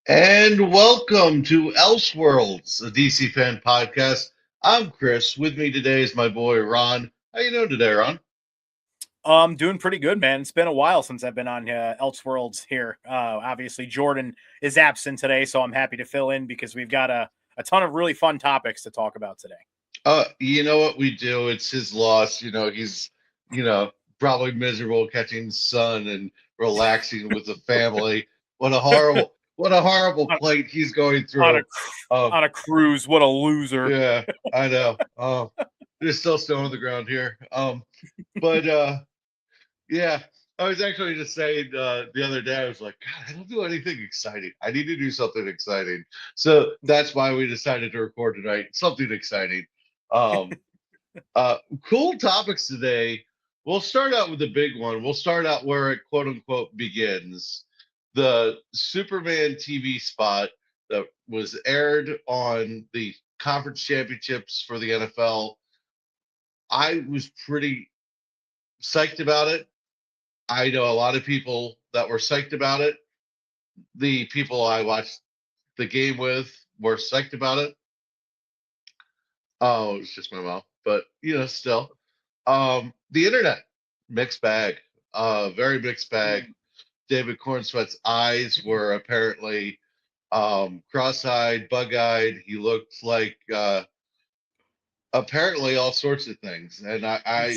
And welcome to Elseworlds, a DC fan podcast. I'm Chris. With me today is my boy Ron. How you doing today, Ron? Doing pretty good, man. It's been a while since I've been on Elseworlds here. Obviously, Jordan is absent today, so I'm happy to fill in because we've got a ton of really fun topics to talk about today. You know what we do? It's his loss. He's, you know, probably miserable catching sun and relaxing with the family. What a horrible on, plight he's going on a through. Um, on a cruise. What a loser! yeah, I know. There's still snow on the ground here. But Yeah, I was actually just saying the other day, I was like, God, I don't do anything exciting. I need to do something exciting. So that's why we decided to record tonight. Something exciting. Um, cool topics today. We'll start out with the big one. We'll start out where it quote unquote begins. The Superman TV spot that was aired on the conference championships for the NFL. I was pretty psyched about it. I know a lot of people that were psyched about it. The people I watched the game with were psyched about it. Oh, it's just my mom, but still. The internet, mixed bag. Very mixed bag. David Cornsweat's eyes were apparently cross-eyed, bug-eyed. He looked like apparently all sorts of things, and I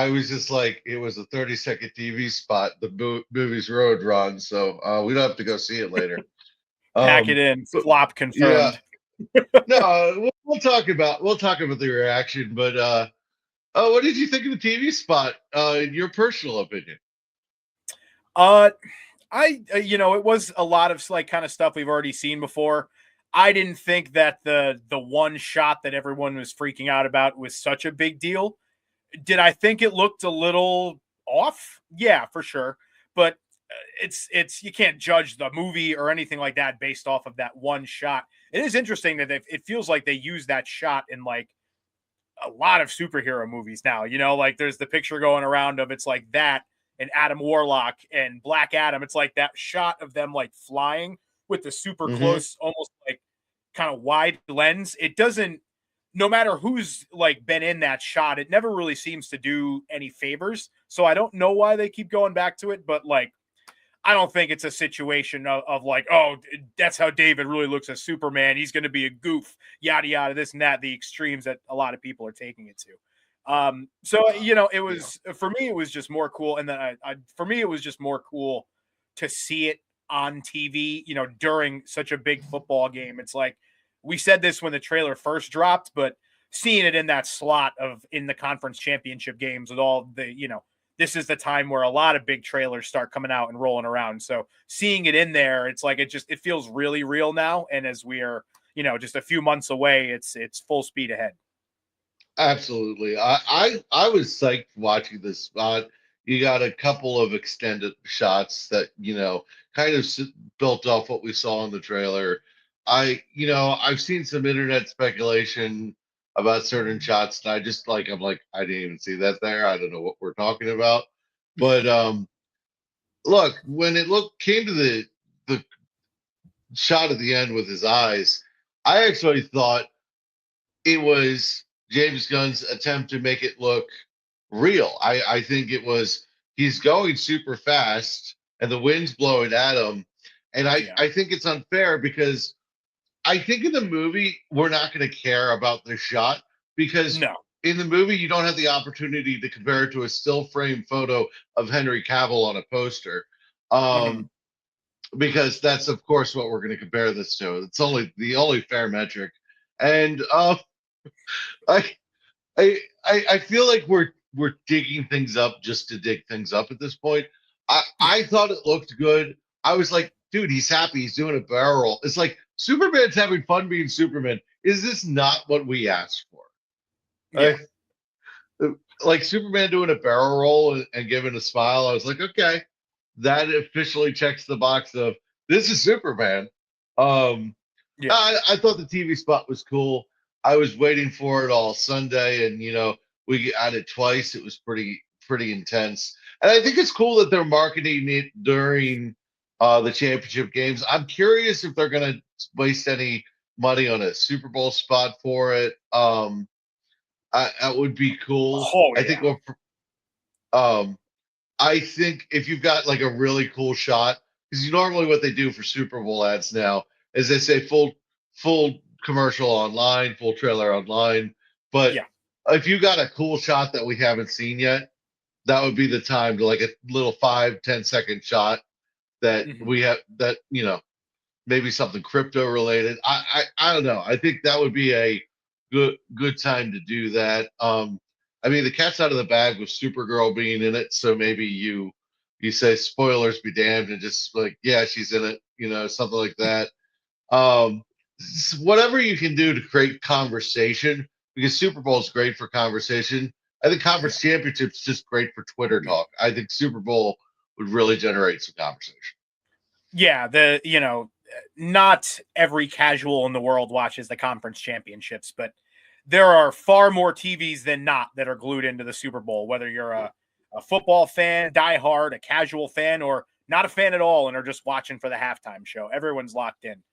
was just like, it was a 30-second TV spot. The movie's road run, so we don't have to go see it later. Pack it in. But Flop yeah, confirmed. no, we'll talk about the reaction. But what did you think of the TV spot? In your personal opinion? Uh, it was a lot of like kind of stuff we've already seen before. I didn't think that the one shot that everyone was freaking out about was such a big deal. Did I think it looked a little off? Yeah, for sure. But it's you can't judge the movie or anything like that based off of that one shot. It is interesting that it feels like they use that shot in like a lot of superhero movies now. Like there's the picture going around of it's like that and Adam Warlock and Black Adam. It's like that shot of them like flying with the super Hmm. close, almost like kind of wide lens. It doesn't, no matter who's like been in that shot, it never really seems to do any favors. So I don't know why they keep going back to it, but like I don't think it's a situation of like, oh, that's how David really looks as Superman. He's going to be a goof, yada yada, this and that. The extremes that a lot of people are taking it to. It Yeah, was for me. It was just more cool, and then for me, it was just more cool to see it on TV. During such a big football game. It's like we said this when the trailer first dropped, but seeing it in that slot of in the conference championship games with all the this is the time where a lot of big trailers start coming out and rolling around. So seeing it in there, it's like it feels really real now. And as we are, just a few months away, it's full speed ahead. absolutely. I was psyched watching this spot. You got a couple of extended shots that kind of built off what we saw in the trailer. I've seen some internet speculation about certain shots, and I'm like, I didn't even see that there. I don't know what we're talking about. But look, when came to the shot at the end with his eyes, I actually thought it was James Gunn's attempt to make it look real. I think it was he's going super fast and the wind's blowing at him. And I, Yeah. I think it's unfair because I think in the movie we're not going to care about the shot because No. in the movie you don't have the opportunity to compare it to a still frame photo of Henry Cavill on a poster. Mm-hmm. Um, because that's of course what we're going to compare this to. It's only the only fair metric. And I I feel like we're digging things up just to dig things up at this point. I thought it looked good. I was like, dude, he's happy. He's doing a barrel roll. It's like Superman's having fun being Superman. Is this not what we asked for? Yeah. Like, like Superman doing a barrel roll and giving a smile. I was like, okay, that officially checks the box of this is Superman. Um, Yeah. I thought the TV spot was cool. I was waiting for it all Sunday, and we got it twice. It was pretty intense, and I think it's cool that they're marketing it during the championship games. I'm curious if they're going to waste any money on a Super Bowl spot for it. That would be cool. Oh I think yeah. um, I think if you've got like a really cool shot, because normally what they do for Super Bowl ads now is they say full commercial online, full trailer online. But Yeah. if you got a cool shot that we haven't seen yet, that would be the time to like a little 5-10 second shot that Mhm. we have that, maybe something crypto related. I don't know. I think that would be a good time to do that. I mean, the cat's out of the bag with Supergirl being in it, so maybe you say spoilers be damned and just like, yeah, she's in it, something like that. Um, Whatever you can do to create conversation, because Super Bowl is great for conversation. I think Yeah. conference championships just great for Twitter talk. I think Super Bowl would really generate some conversation. Yeah, not every casual in the world watches the conference championships, but there are far more TVs than not that are glued into the Super Bowl, whether you're a football fan, diehard, a casual fan, or not a fan at all and are just watching for the halftime show. Everyone's locked in.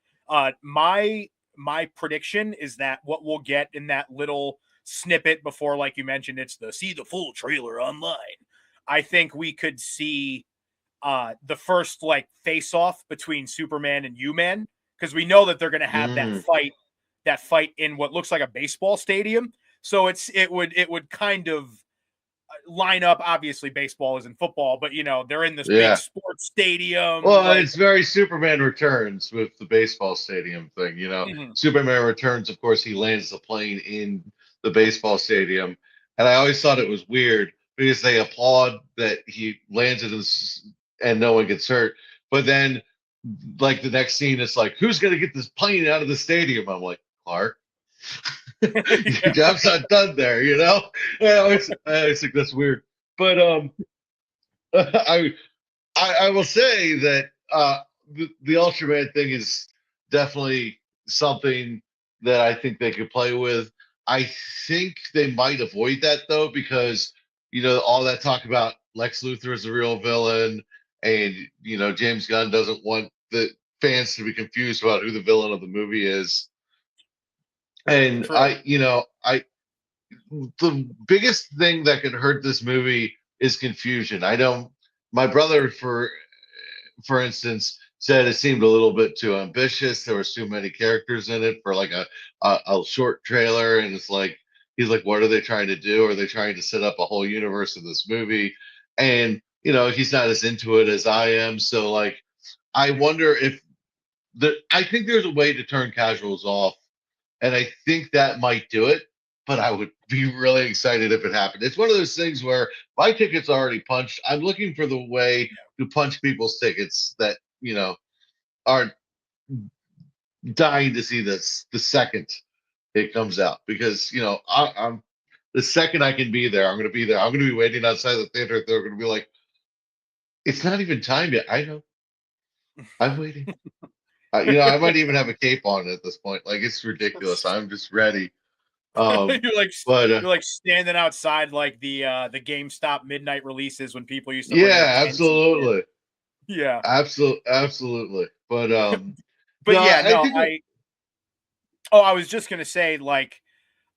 My prediction is that what we'll get in that little snippet before, like you mentioned, it's the see the full trailer online. I think we could see the first like face off between Superman and U-Man, because we know that they're going to have Mm, that fight in what looks like a baseball stadium. So it would kind of line up. Obviously, baseball isn't football, but they're in this big yeah. sports stadium. Well, Like, it's very Superman Returns with the baseball stadium thing. mhm, Superman Returns, of course, he lands the plane in the baseball stadium. And I always thought it was weird because they applaud that he lands it and no one gets hurt. But then, like, the next scene, it's like, who's going to get this plane out of the stadium? I'm like, Clark. Your yeah, job's not done there, I always think that's weird. But I I will say that the Ultraman thing is definitely something that I think they could play with. I think they might avoid that though, because all that talk about Lex Luthor is a real villain, and James Gunn doesn't want the fans to be confused about who the villain of the movie is. And true. the biggest thing that could hurt this movie is confusion. I don't. My brother, for instance, said it seemed a little bit too ambitious. There was too many characters in it for like a short trailer, and it's like he's like, what are they trying to do? Are they trying to set up a whole universe in this movie? And he's not as into it as I am. So like, I wonder if I think there's a way to turn casuals off, and I think that might do it. But I would be really excited if it happened. It's one of those things where my ticket's already punched. I'm looking for the way to punch people's tickets that are dying to see this the second it comes out, because I'm the second I can be there, I'm going to be there. I'm going to be waiting outside the theater. They're going to be like, it's not even time yet. I know. I'm waiting. I might even have a cape on at this point. Like, it's ridiculous. I'm just ready. Um, you're like but you're like standing outside like the GameStop midnight releases when people used to bring their yeah, tents and shit. absolutely, Yeah. absolutely. But But no, yeah, I no, think I was just gonna say, like,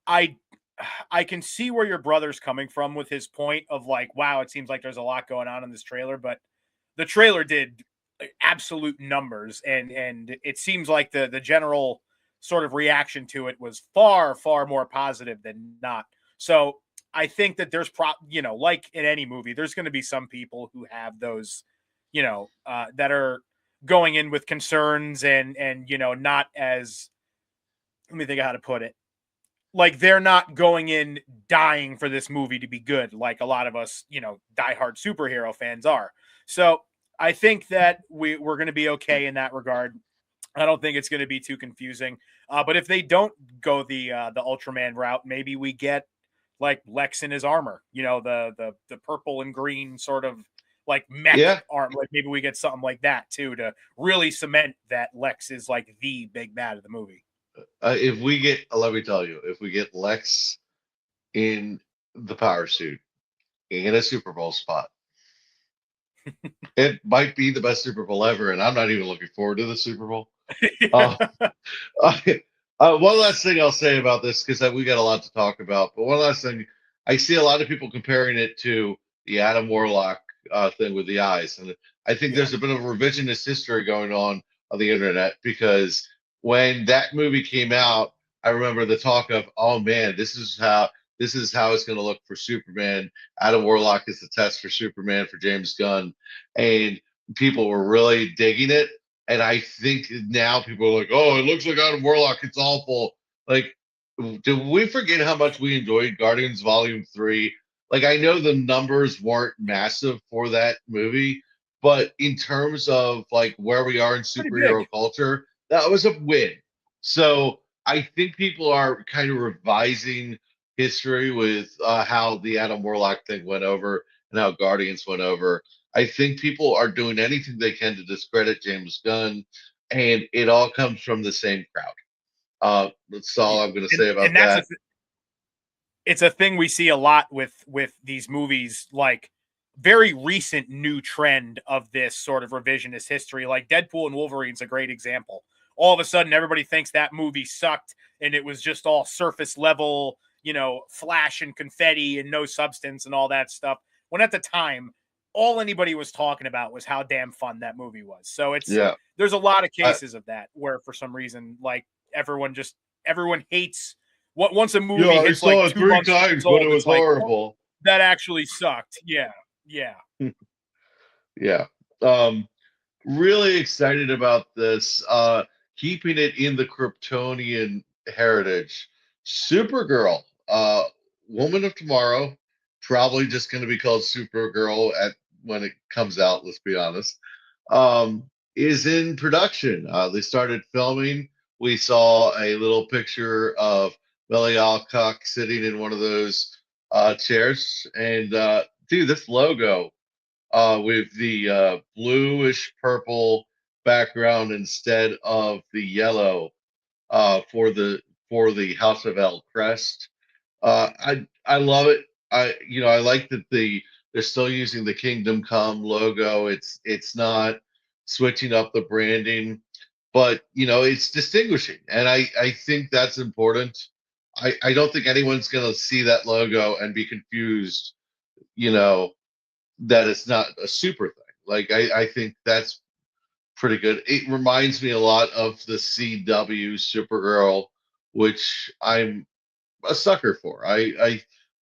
I I can see where your brother's coming from with his point of like, wow, it seems like there's a lot going on in this trailer, but the trailer did absolute numbers, and it seems like the general sort of reaction to it was far more positive than not. So I think that there's like in any movie, there's going to be some people who have those, that are going in with concerns and not as, let me think of how to put it, like they're not going in dying for this movie to be good like a lot of us, diehard superhero fans are. So I think that we're going to be okay in that regard. I don't think it's going to be too confusing. But if they don't go the Ultraman route, maybe we get like Lex in his armor, the purple and green sort of like mech yeah. arm. Like maybe we get something like that too to really cement that Lex is like the big bad of the movie. If we get, let me tell you, if we get Lex in the power suit in a Super Bowl spot, It might be the best Super Bowl ever, and I'm not even looking forward to the Super Bowl. Uh, Yeah. one last thing I'll say about this, because we got a lot to talk about, but one last thing, I see a lot of people comparing it to the Adam Warlock thing with the eyes. And I think Yeah. there's a bit of revisionist history going on the internet, because when that movie came out, I remember the talk of, oh man, this is how it's going to look for Superman. Adam Warlock is the test for Superman for James Gunn. And people were really digging it. And I think now people are like, oh, it looks like Adam Warlock. It's awful. Like, did we forget how much we enjoyed Guardians Volume 3? Like, I know the numbers weren't massive for that movie, but in terms of like where we are in Pretty big. superhero culture, that was a win. So I think people are kind of revising history with how the Adam Warlock thing went over and how Guardians went over. I think people are doing anything they can to discredit James Gunn, and it all comes from the same crowd. That's all Yeah. I'm going to And say about that's that. it's a thing we see a lot with these movies, like very recent new trend of this sort of revisionist history. Like Deadpool and Wolverine's a great example. All of a sudden everybody thinks that movie sucked and it was just all surface level, flash and confetti and no substance and all that stuff, when at the time all anybody was talking about was how damn fun that movie was. So Yeah, there's a lot of I, cases of that where for some reason, like, everyone hates what, once a movie yeah, I hits like saw it 2 months 3 times, but it old, was it's like, oh, horrible. that actually sucked. Yeah. Yeah. Yeah. Um, Really excited about this. Keeping it in the Kryptonian heritage. Supergirl, Woman of Tomorrow, probably just going to be called Supergirl at when it comes out. Let's be honest. Um, is in production. They started filming. We saw a little picture of Billy Alcock sitting in one of those chairs, and dude, this logo with the bluish purple background instead of the yellow for the House of El crest. I love it. I like that they're still using the Kingdom Come logo. It's not switching up the branding, but it's distinguishing, and I think that's important. I don't think anyone's gonna see that logo and be confused. You know that it's not a super thing. Like I think that's pretty good. It reminds me a lot of the CW Supergirl, which I'm a sucker for. I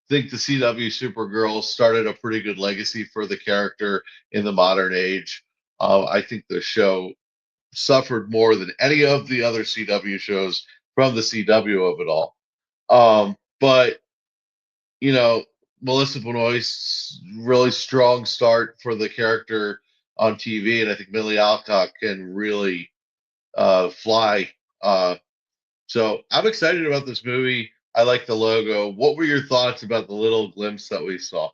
think the CW Supergirl started a pretty good legacy for the character in the modern age. I think the show suffered more than any of the other CW shows from the CW of it all. But you know, Melissa Benoist's really strong start for the character on TV, and I think Millie Alcock can really fly. So I'm excited about this movie. I like the logo. What were your thoughts about the little glimpse that we saw?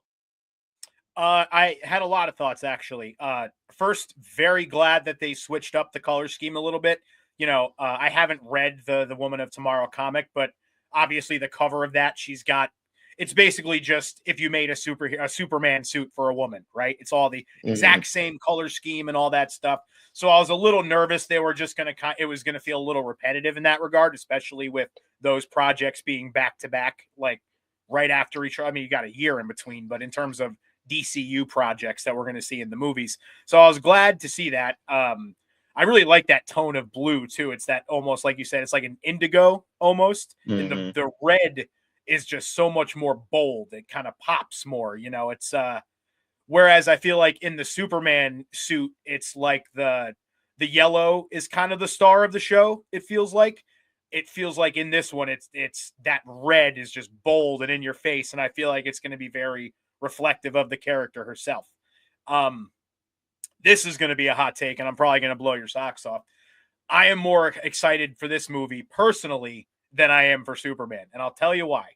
I had a lot of thoughts actually. First, very glad that they switched up the color scheme a little bit. I haven't read the Woman of Tomorrow comic, but obviously the cover of that, it's basically just if you made a Superman suit for a woman, right? It's all the Hmm. exact same color scheme and all that stuff. So I was a little nervous they were just it was gonna feel a little repetitive in that regard, especially with those projects being back to back, like right after each other. I mean, you got a year in between, but in terms of DCU projects that we're going to see in the movies. So I was glad to see that. I really like that tone of blue too. It's that almost like you said, it's like an indigo almost, and the Hmm. the red is just so much more bold. It kind of pops more. It's whereas I feel like in the Superman suit, it's like the yellow is kind of the star of the show. It feels like in this one, it's that red is just bold and in your face, and I feel like it's going to be very reflective of the character herself. Um, this is going to be a hot take, and I'm probably going to blow your socks off. I am more excited for this movie personally than I am for Superman, and I'll tell you why.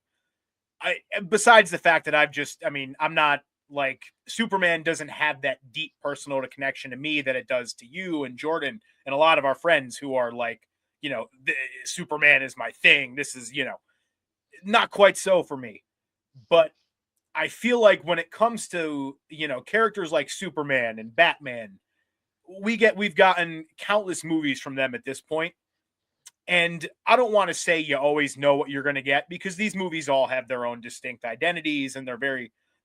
Besides the fact that I'm not like Superman doesn't have that deep personal connection to me that it does to you and Jordan and a lot of our friends who are like, Superman is my thing. This is, not quite so for me. But I feel like when it comes to, characters like Superman and Batman, we've gotten countless movies from them at this point. And I don't want to say you always know what you're going to get, because these movies all have their own distinct identities and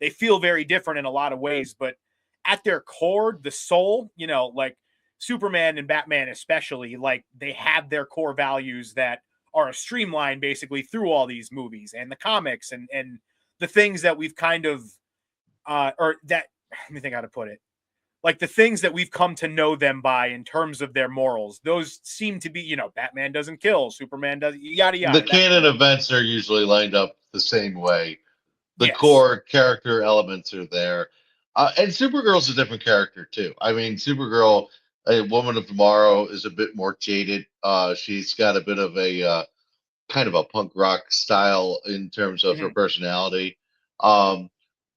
they feel very different in a lot of ways. But at their core, the soul, like Superman and Batman, especially, like they have their core values that are streamlined basically through all these movies and the comics and the things that we've kind of, or that, let me think how to put it, like the things that we've come to know them by in terms of their morals. Those seem to be, Batman doesn't kill, Superman does, yada The yada. canon events are usually lined up the same way. The Yes. core character elements are there. And Supergirl's a different character too. I mean, Supergirl, a woman of tomorrow, is a bit more jaded. She's got a bit of a kind of a punk rock style in terms of her Mhm. personality. Um,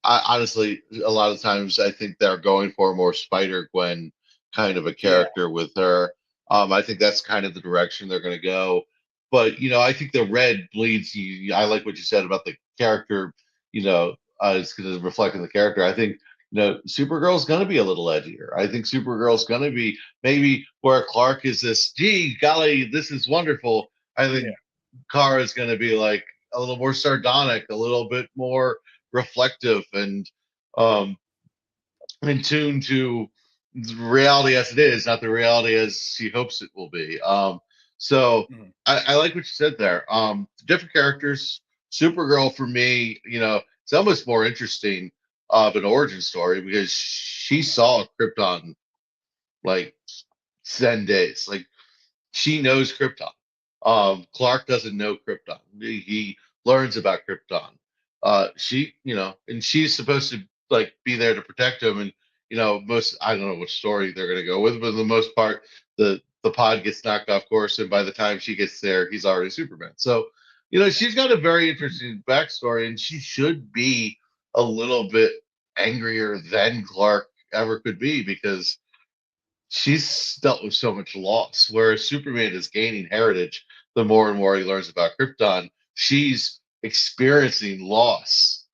I honestly, a lot of times, I think they're going for a more Spider Gwen kind of a Yeah. character with her. I think that's kind of the direction they're going to go. But I think the red bleeds. I like what you said about the character. It's going to reflect in the character. I think Supergirl's going to be a little edgier. I think Supergirl's going to be maybe where Clark is this. Gee, golly, this is wonderful. I Yeah. think Kara is going to be like a little more sardonic, a little bit more reflective, and um, in tune to the reality as it is, not the reality as she hopes it will be. So Mhm. I like what you said there. Different characters. Supergirl for me, it's almost more interesting of an origin story because she saw Krypton like 10 days. Like she knows Krypton. Clark doesn't know Krypton. He learns about Krypton. And she's supposed to like be there to protect him. And most I don't know which story they're going to go with, but for the most part, the pod gets knocked off course, and by the time she gets there, he's already Superman. So, she's got a very interesting backstory, and she should be a little bit angrier than Clark ever could be because she's dealt with so much loss. Whereas Superman is gaining heritage the more and more he learns about Krypton. She's experiencing loss.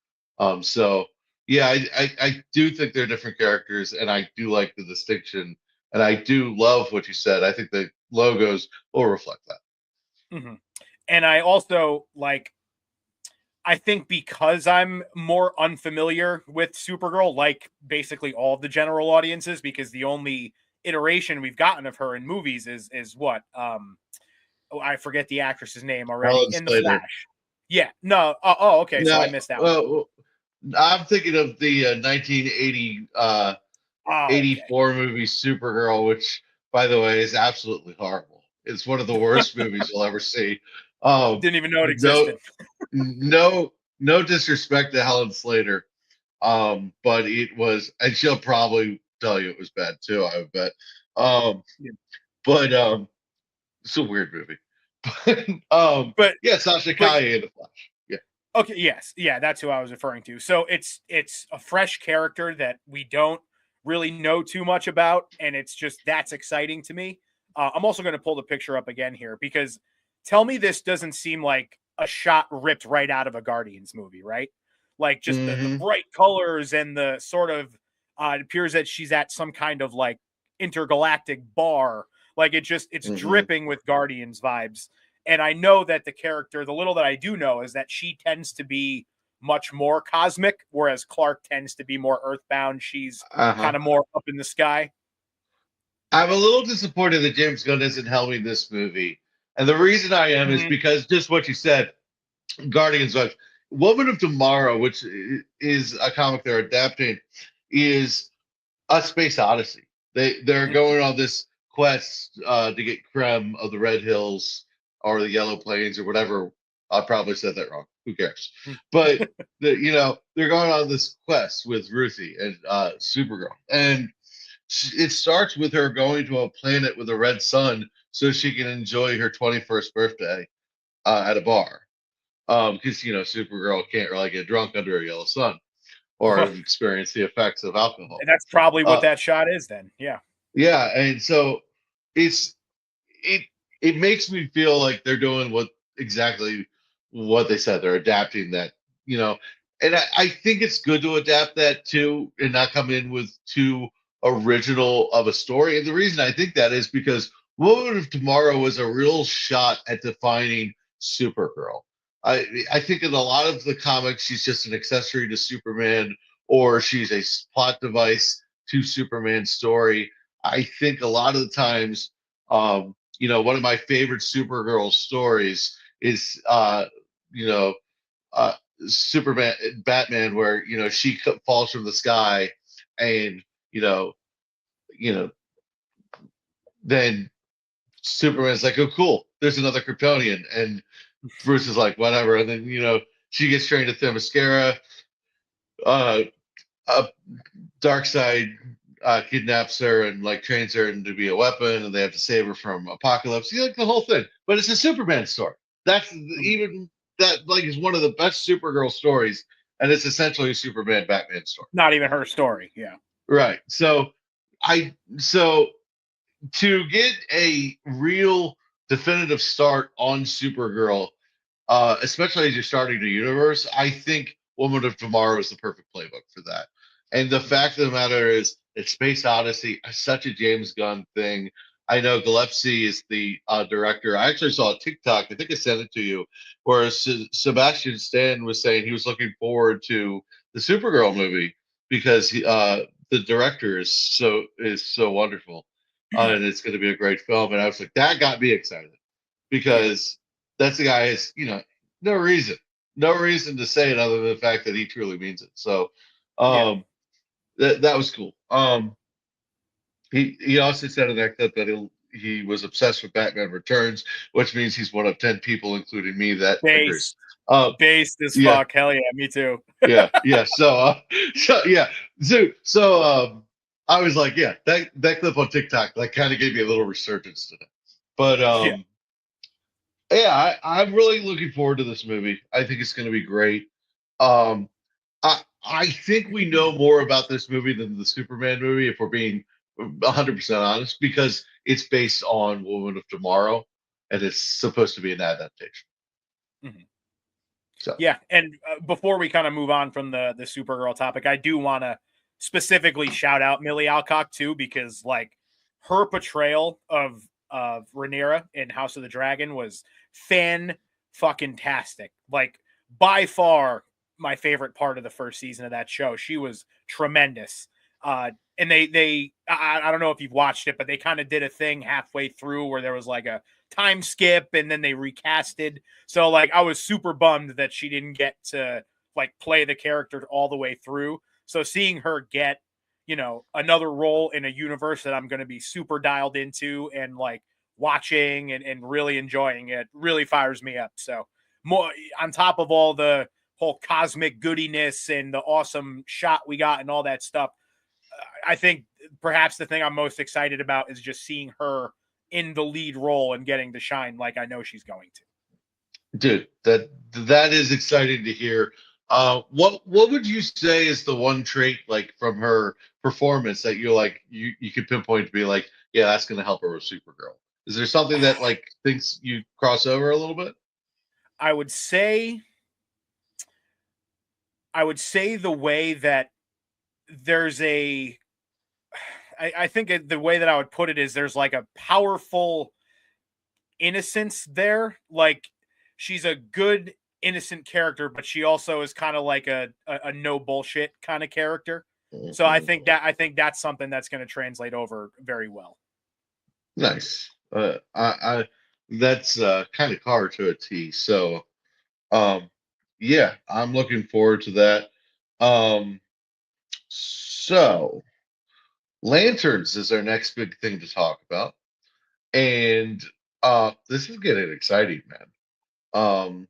So yeah, I do think they're different characters, and I do like the distinction, and I do love what you said. I think the logos will reflect that. Mhm. And I also like, I think because I'm more unfamiliar with Supergirl, like basically all of the general audiences, because the only iteration we've gotten of her in movies is what? Oh, I forget the actress's name already. Helen In the Slater. Flash. Yeah. No. Okay. So I No, missed that one. well, I'm thinking of the 1980 Oh, okay. 84 movie Supergirl, which, by the way, is absolutely horrible. It's one of the worst movies you'll ever see. Um, Didn't even know it no, existed. no disrespect to Helen Slater, but it was, and she'll probably tell you it was bad too. I would bet. Um, Yeah. but it's a weird movie. But Yeah, Sasha but Calle in the Flash. Yeah. okay, yes. Yeah, that's who I was referring to. So it's a fresh character that we don't really know too much about, and it's just that's exciting to me. I'm also going to pull the picture up again here, because tell me this doesn't seem like a shot ripped right out of a Guardians movie, right? Like just the Hmm. bright colors and the sort of, it appears that she's at some kind of like intergalactic bar. Like it's Hmm. dripping with Guardians vibes. And I know that the character, the little that I do know, is that she tends to be much more cosmic, whereas Clark tends to be more earthbound. She's Uh-huh. kind of more up in the sky. I'm a little disappointed that James Gunn isn't helming this movie. And the reason I am is Mhm. because just what you said, Guardians of Woman of Tomorrow, which is a comic they're adapting, is a space odyssey. They're Mhm. going on this quest to get Krem of the Red Hills or the Yellow Plains or whatever. I probably said that wrong. Who cares? But they're going on this quest with Ruthie and Supergirl, and it starts with her going to a planet with a red sun so she can enjoy her 21st birthday at a bar. Because Supergirl can't really get drunk under a yellow sun or experience the effects of alcohol. That's probably what Uh, that shot is then. Yeah. yeah, and so it's it it makes me feel like they're doing exactly what they said. They're adapting that, you know. and I think it's good to adapt that too, and not come in with too original of a story. And the reason I think that is because Woman of Tomorrow was a real shot at defining Supergirl. I think in a lot of the comics, she's just an accessory to Superman, or she's a plot device to Superman's story. I think a lot of the times, one of my favorite Supergirl stories is, you know, uh, Superman, Batman, where she falls from the sky, and you know, you know, then Superman's like, "Oh, cool, there's another Kryptonian," and Bruce is like, "Whatever," and then she gets trained at Themyscira. Uh, uh, Darkseid kidnaps her and like trains her to be a weapon, and they have to save her from Apocalypse. Like the whole thing, but it's a Superman story. That's even that like is one of the best Supergirl stories, and it's essentially a Superman Batman story. Not even her story. Yeah. Right. So to get a real definitive start on Supergirl, especially as you're starting the universe, I think Woman of Tomorrow is the perfect playbook for that. And the fact of the matter is, it's Space Odyssey, such a James Gunn thing. I know Gillespie is the director. I actually saw a TikTok, I think I sent it to you, where Sebastian Stan was saying he was looking forward to the Supergirl movie because the director is so wonderful, and it's going to be a great film. And I was like, that got me excited because that's the guy is no reason to say it other than the fact that he truly means it. So that was cool. He also said in that clip that he was obsessed with Batman Returns, which means he's one of 10 people, including me, that agrees. Based as Yeah, fuck. Hell yeah, me too. yeah. So I was like, yeah, that clip on TikTok like kind of gave me a little resurgence to that. But yeah, I'm really looking forward to this movie. I think it's going to be great. Um, I think we know more about this movie than the Superman movie, if we're being 100% honest, because it's based on Woman of Tomorrow, and it's supposed to be an adaptation. Mm-hmm. So yeah, and before we kind of move on from the Supergirl topic, I do want to specifically shout out Millie Alcock too, because like her portrayal of Rhaenyra in House of the Dragon was fucking tastic. Like by far my favorite part of the first season of that show. She was tremendous. And I don't know if you've watched it, but they kind of did a thing halfway through where there was like a time skip and then they recasted. So like I was super bummed that she didn't get to like play the character all the way through. So seeing her get, another role in a universe that I'm going to be super dialed into and like watching and really enjoying it really fires me up. So more on top of all the whole cosmic goodiness and the awesome shot we got and all that stuff, I think perhaps the thing I'm most excited about is just seeing her in the lead role and getting to shine like I know she's going to. dude, that is exciting to hear. What would you say is the one trait like from her performance that you could pinpoint to be like, yeah, that's going to help her with Supergirl? Is there something that like thinks you cross over a little bit? I would say the way that there's I think the way that I would put it is there's like a powerful innocence there. Like she's a good innocent character, but she also is kind of like a no bullshit kind of character. So I think that's something that's going to translate over very well. Nice. I that's kind of car to a T. So, yeah, I'm looking forward to that. Um, so lanterns is our next big thing to talk about, and this is getting exciting, man. Um,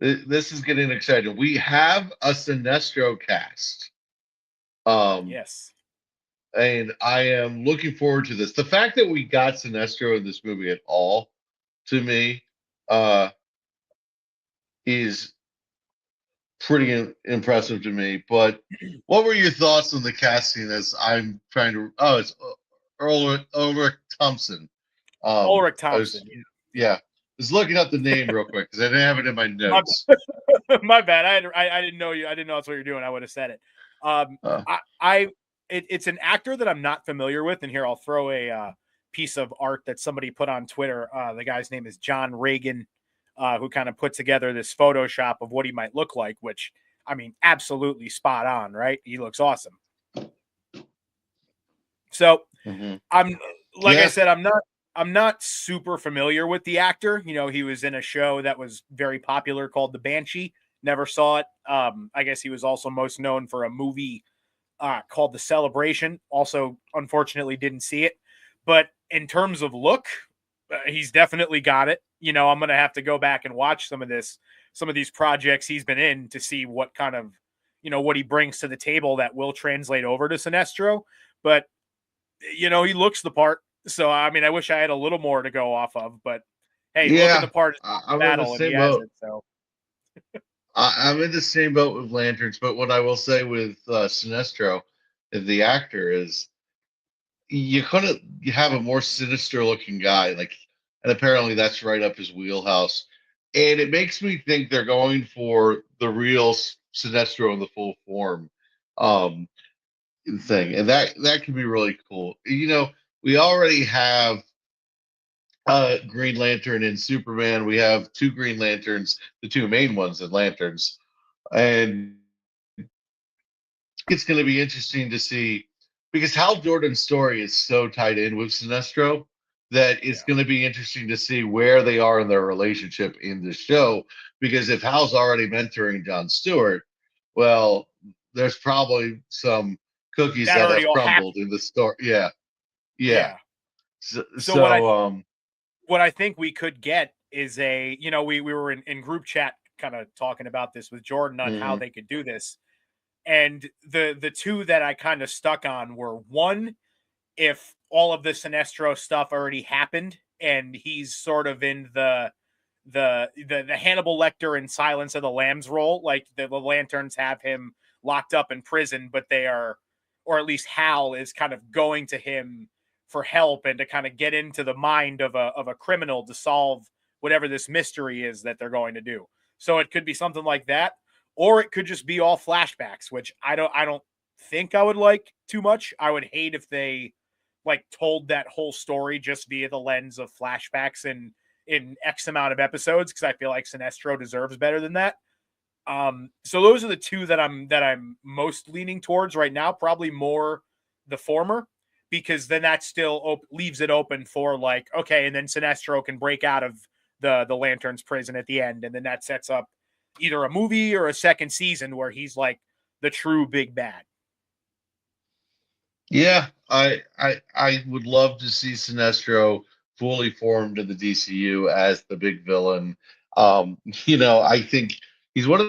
this is getting exciting. We have a Sinestro cast. Yes. And I am looking forward to this. The fact that we got Sinestro in this movie at all, to me, uh, is pretty impressive to me. But what were your thoughts on the casting? As I'm trying to, it's Ulrich Thompson. Ulrich I was, Thompson. yeah. was looking up the name real quick because I didn't have it in my notes. My bad. I didn't know you. I didn't know that's what you're doing. I would have said it. It's an actor that I'm not familiar with, and here I'll throw a piece of art that somebody put on Twitter. The guy's name is John Reagan, who kind of put together this Photoshop of what he might look like, which, I mean, absolutely spot on, right? He looks awesome. So I'm, like I said, I'm not super familiar with the actor. You know, he was in a show that was very popular called The Banshee. Never saw it. I guess he was also most known for a movie called The Celebration. Also, unfortunately, didn't see it. But in terms of look, he's definitely got it. You know, I'm going to have to go back and watch some of these projects he's been in to see what kind of, you know, what he brings to the table that will translate over to Sinestro. But, you know, he looks the part. So, I mean, I wish I had a little more to go off of, but hey, look at the part I'm battle in the and he same has boat. it. So I'm in the same boat with Lanterns, but what I will say with Sinestro, the actor, is you couldn't have a more sinister looking guy. Like, and apparently that's right up his wheelhouse. And it makes me think they're going for the real Sinestro in the full form um, thing, and that could be really cool. You know, we already have Green Lantern and Superman. We have two Green Lanterns, the two main ones in Lanterns, and it's going to be interesting to see because Hal Jordan's story is so tied in with Sinestro that it's going to be interesting to see where they are in their relationship in the show. Because if Hal's already mentoring John Stewart, well, there's probably some cookies that that already have all happened. crumbled in the story. Yeah, yeah. Yeah. So, So so what I think we could get is you know, we were in group chat kind of talking about this with Jordan on how mhm. they could do this. And the two that I kind of stuck on were, one, if all of the Sinestro stuff already happened and he's sort of in the Hannibal Lecter and Silence of the Lambs role, like the Lanterns have him locked up in prison, but they are, or at least Hal is kind of going to him for help and to kind of get into the mind of a criminal to solve whatever this mystery is that they're going to do. So it could be something like that, or it could just be all flashbacks, which I don't think I would like too much. I would hate if they like told that whole story just via the lens of flashbacks and in X amount of episodes, because I feel like Sinestro deserves better than that. So those are the two that I'm most leaning towards right now. Probably more the former, because then that still leaves it open for like, okay, and then Sinestro can break out of the Lanterns prison at the end, and then that sets up either a movie or a second season where he's like the true big bad. Yeah, I would love to see Sinestro fully formed in the DCU as the big villain. You know, I think he's one of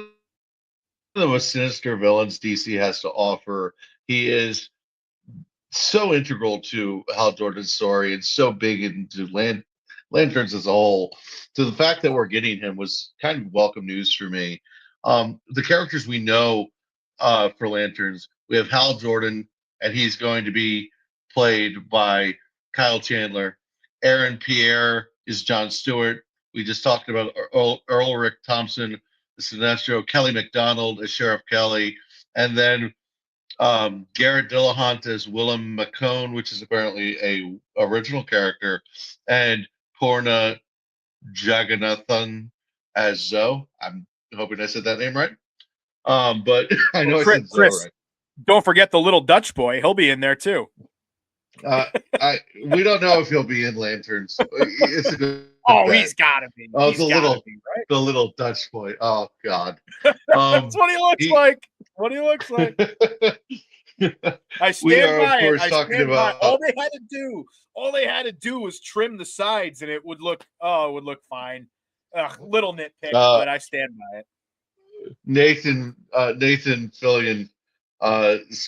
the most sinister villains DC has to offer. He is so integral to Hal Jordan's story and so big into Lanterns as a whole. So the fact that we're getting him was kind of welcome news for me. The characters we know for Lanterns, we have Hal Jordan, and he's going to be played by Kyle Chandler. Aaron Pierre is John Stewart. We just talked about Earl Rick Thompson, the Sinestro, Kelly McDonald as Sheriff Kelly, and then Garrett Dillahunt as Willem McCone, which is apparently a original character, and Porna Jagannathan as Zoe. I'm hoping I said that name right. But I know I said Zoe Chris, right. don't forget the little Dutch boy. He'll be in there too. Uh, we don't know if he'll be in Lanterns. It's a good Oh, bet. he's got to be. Oh, He's got to be, right? the little Dutch boy. Oh God. That's what he looks like. What he looks like. I We stand are, of by it. course, I talking stand by it. about All they had to do was trim the sides, and it would look fine. Little nitpick, but I stand by it. Nathan Fillion,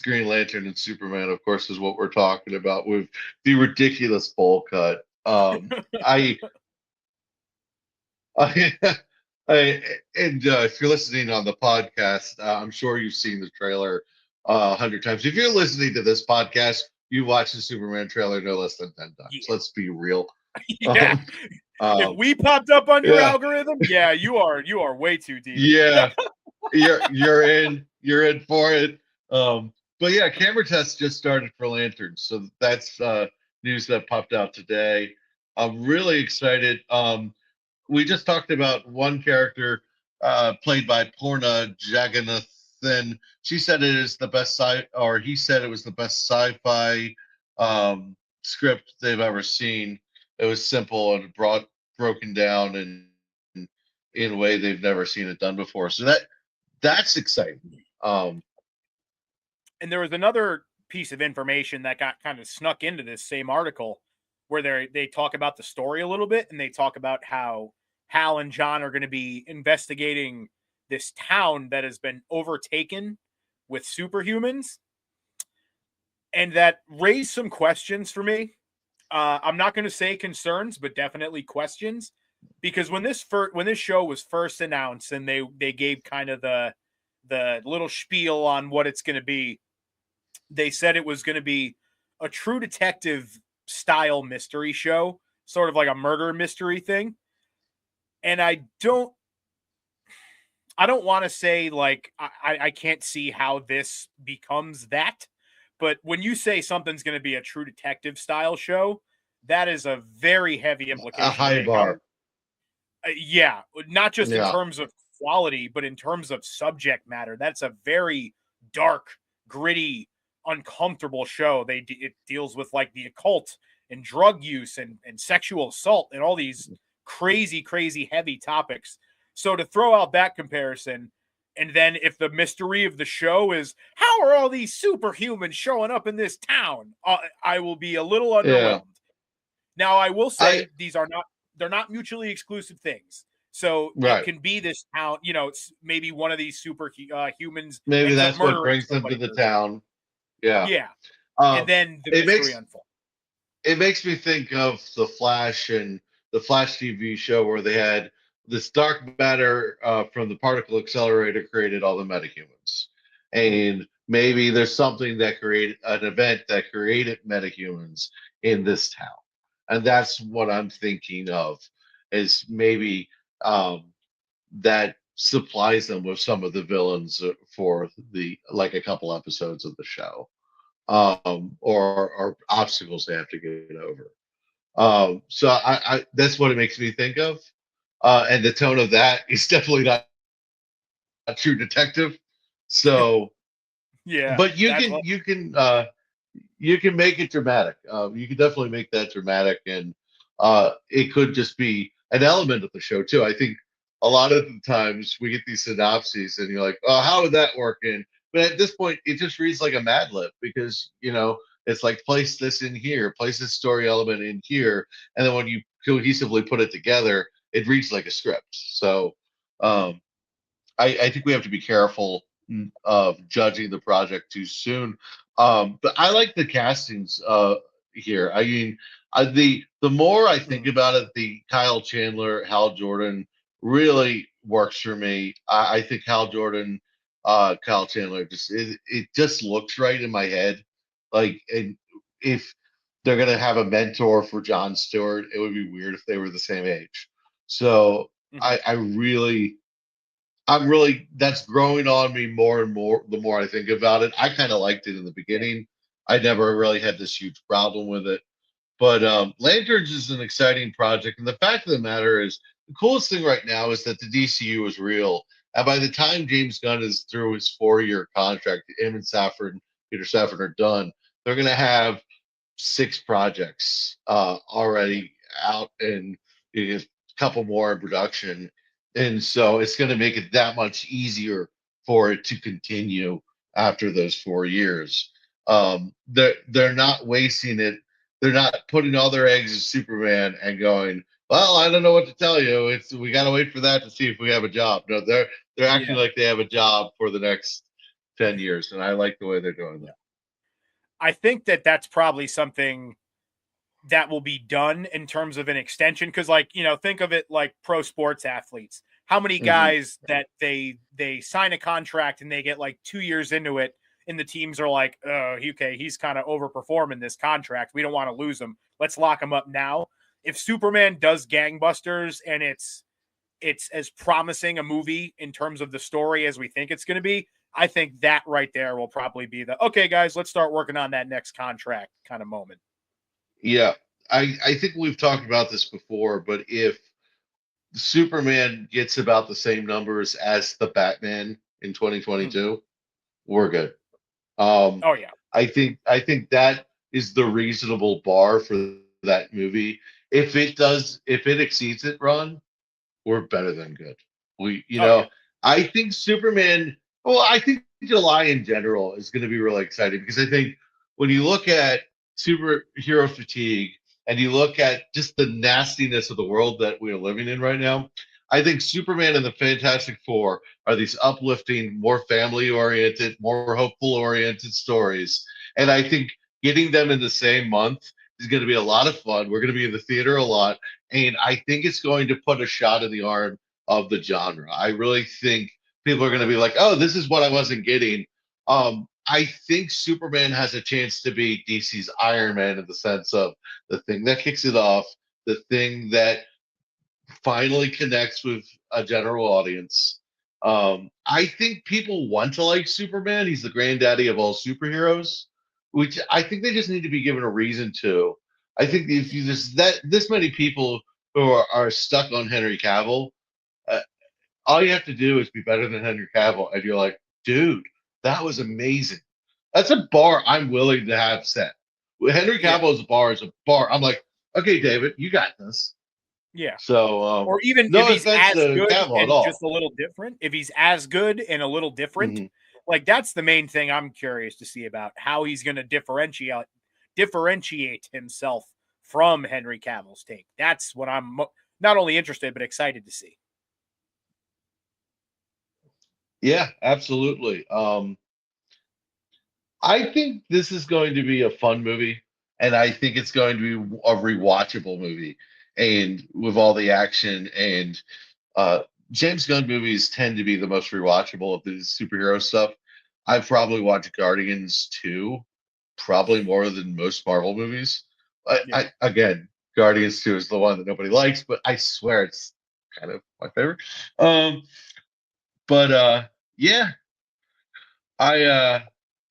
Green Lantern and Superman, of course, is what we're talking about with the ridiculous bowl cut. I, I, and if you're listening on the podcast, I'm sure you've seen the trailer 100 times. If you're listening to this podcast, you watched the Superman trailer no less than 10 times. Yeah. Let's be real. Yeah. If we popped up on your Yeah. algorithm, yeah, you are way too deep. Yeah, you're in for it. But yeah, camera tests just started for Lanterns, so that's news that popped out today. I'm really excited. We just talked about one character played by Porna Jagannathan. She said it is the best or he said it was the best sci-fi script they've ever seen. It was simple and broken down and in a way they've never seen it done before. So that's exciting. And there was another piece of information that got kind of snuck into this same article where they talk about the story a little bit, and they talk about how Hal and John are going to be investigating this town that has been overtaken with superhumans, and that raised some questions for me. I'm not going to say concerns, but definitely questions, because when this show was first announced and they gave kind of the little spiel on what it's going to be, they said it was going to be a True Detective style mystery show, sort of like a murder mystery thing. And I don't want to say like I can't see how this becomes that. But when you say something's going to be a True Detective style show, that is a very heavy implication. A high bar. Yeah, not just in Yeah. terms of quality, but in terms of subject matter. That's a very dark, gritty, uncomfortable show. It deals with like the occult and drug use and sexual assault and all these crazy, crazy heavy topics. So to throw out that comparison, and then if the mystery of the show is how are all these superhumans showing up in this town, I will be a little underwhelmed. Now, I will say they're not mutually exclusive things. So right. It can be this town, it's maybe one of these super humans. Maybe that's what brings them to the town. Yeah. Yeah. And then the mystery unfolds. It makes me think of The Flash and the Flash TV show where they had this dark matter from the particle accelerator created all the metahumans. And maybe there's something that created an event that created metahumans in this town. And that's what I'm thinking of is maybe that supplies them with some of the villains for like a couple episodes of the show, or obstacles they have to get over. So I that's what it makes me think of, and the tone of that is definitely not a True Detective. So yeah, but you can make it dramatic. You can definitely make that dramatic, and it could just be an element of the show too. I think a lot of the times we get these synopses, and you're like, "Oh, how would that work in?" But at this point, it just reads like a Mad Lib because it's like place this in here, place this story element in here, and then when you cohesively put it together, it reads like a script. So I think we have to be careful of judging the project too soon. But I like the castings here. I mean, the more I think about it, the Kyle Chandler, Hal Jordan really works for me. I think Hal Jordan, Kyle Chandler, it just looks right in my head. Like, and if they're gonna have a mentor for Jon Stewart, it would be weird if they were the same age. So I'm really that's growing on me more and more the more I think about it. I kind of liked it in the beginning. I never really had this huge problem with it. But Lanterns is an exciting project. And the fact of the matter is the coolest thing right now is that the DCU is real. And by the time James Gunn is through his 4-year contract, him and Peter Safran are done, they're gonna have 6 projects already out and a couple more in production. And so it's going to make it that much easier for it to continue after those 4 years. They're not wasting it. They're not putting all their eggs in Superman and going, well, I don't know what to tell you. We got to wait for that to see if we have a job. No, they're acting like they have a job for the next 10 years, and I like the way they're doing that. I think that's probably something that will be done in terms of an extension. Cause like, think of it like pro sports athletes. How many guys that they sign a contract and they get like 2 years into it and the teams are like, oh, okay, he's kind of overperforming this contract. We don't want to lose him. Let's lock him up now. if Superman does gangbusters and it's as promising a movie in terms of the story as we think it's going to be, I think that right there will probably be the, okay, guys, let's start working on that next contract kind of moment. Yeah, I think we've talked about this before, but if Superman gets about the same numbers as the Batman in 2022, we're good. Oh yeah. I think that is the reasonable bar for that movie. If it exceeds it, Ron, we're better than good. We, you Oh yeah. know, I think Superman. Well, I think July in general is going to be really exciting because I think when you look at superhero fatigue and you look at just the nastiness of the world that we are living in right now, I think Superman and the Fantastic Four are these uplifting, more family oriented, more hopeful oriented stories. And I think getting them in the same month is going to be a lot of fun. We're going to be in the theater a lot. And I think it's going to put a shot in the arm of the genre. I really think people are going to be like, oh, this is what I wasn't getting. I think Superman has a chance to be DC's Iron Man in the sense of the thing that kicks it off, the thing that finally connects with a general audience. I think people want to like Superman. He's the granddaddy of all superheroes, which I think they just need to be given a reason to. I think if you just that this many people who are stuck on Henry Cavill, uh, all you have to do is be better than Henry Cavill, and you're like, dude, that was amazing. That's a bar I'm willing to have set. Henry Yeah. Cavill is a bar. I'm like, okay, David, you got this. Yeah. So, Or even if no he's offense as to good Cavill at and all. just a little different, if he's as good and a little different, Hmm. like that's the main thing I'm curious to see about how he's going to differentiate himself from Henry Cavill's take. That's what I'm not only interested but excited to see. Yeah, absolutely. I think this is going to be a fun movie, and I think it's going to be a rewatchable movie, and with all the action and uh, James Gunn movies tend to be the most rewatchable of the superhero stuff. I've probably watched Guardians 2 probably more than most Marvel movies. Yeah. Again, Guardians 2 is the one that nobody likes, but I swear it's kind of my favorite. Um, but yeah, I uh,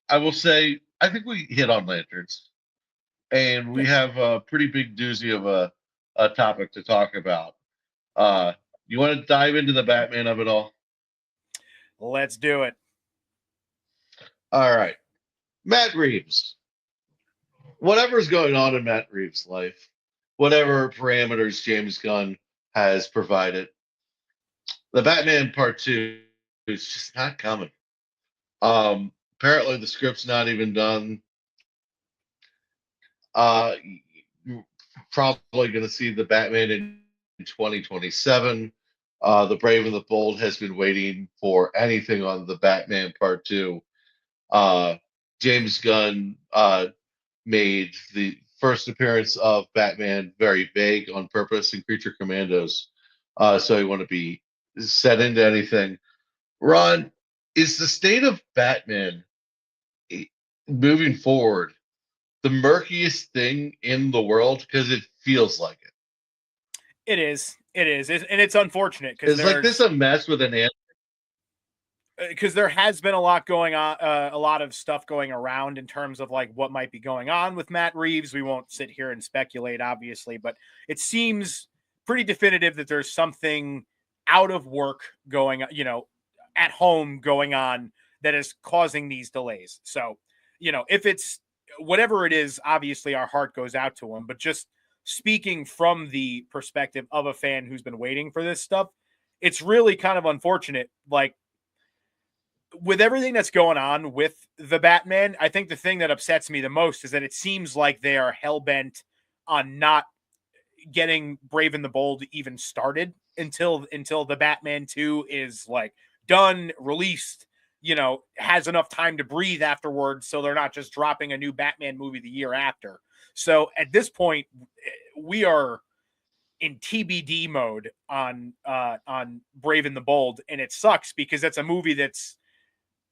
I will say I think we hit on lanterns, and Yeah. we have a pretty big doozy of a topic to talk about. Uh, you want to dive into the Batman of it all? Let's do it. All right, Matt Reeves. Whatever's going on in Matt Reeves' life, whatever parameters James Gunn has provided, the Batman Part Two is just not coming. Apparently the script's not even done. You're probably going to see the Batman in 2027. The Brave and the Bold has been waiting for anything on the Batman Part Two. Uh, James Gunn made the first appearance of Batman very vague on purpose in Creature Commandos. So he want to be set into anything. Ron, is the state of Batman eh, moving forward the murkiest thing in the world? Because it feels like it. It is. It is. And it's unfortunate because Is like this a mess with an ant? there has been a lot going on, a lot of stuff going around in terms of like what might be going on with Matt Reeves. We won't sit here and speculate, obviously, but it seems pretty definitive that there's something out of work going, at home going on that is causing these delays. So, if it's whatever it is, obviously our heart goes out to him. But just speaking from the perspective of a fan who's been waiting for this stuff, it's really kind of unfortunate. Like, with everything that's going on with the Batman, I think the thing that upsets me the most is that it seems like they are hell bent on not getting Brave and the Bold even started until the Batman 2 is like done, released, has enough time to breathe afterwards, so they're not just dropping a new Batman movie the year after. So at this point, we are in TBD mode on Brave and the Bold, and it sucks because it's a movie that's,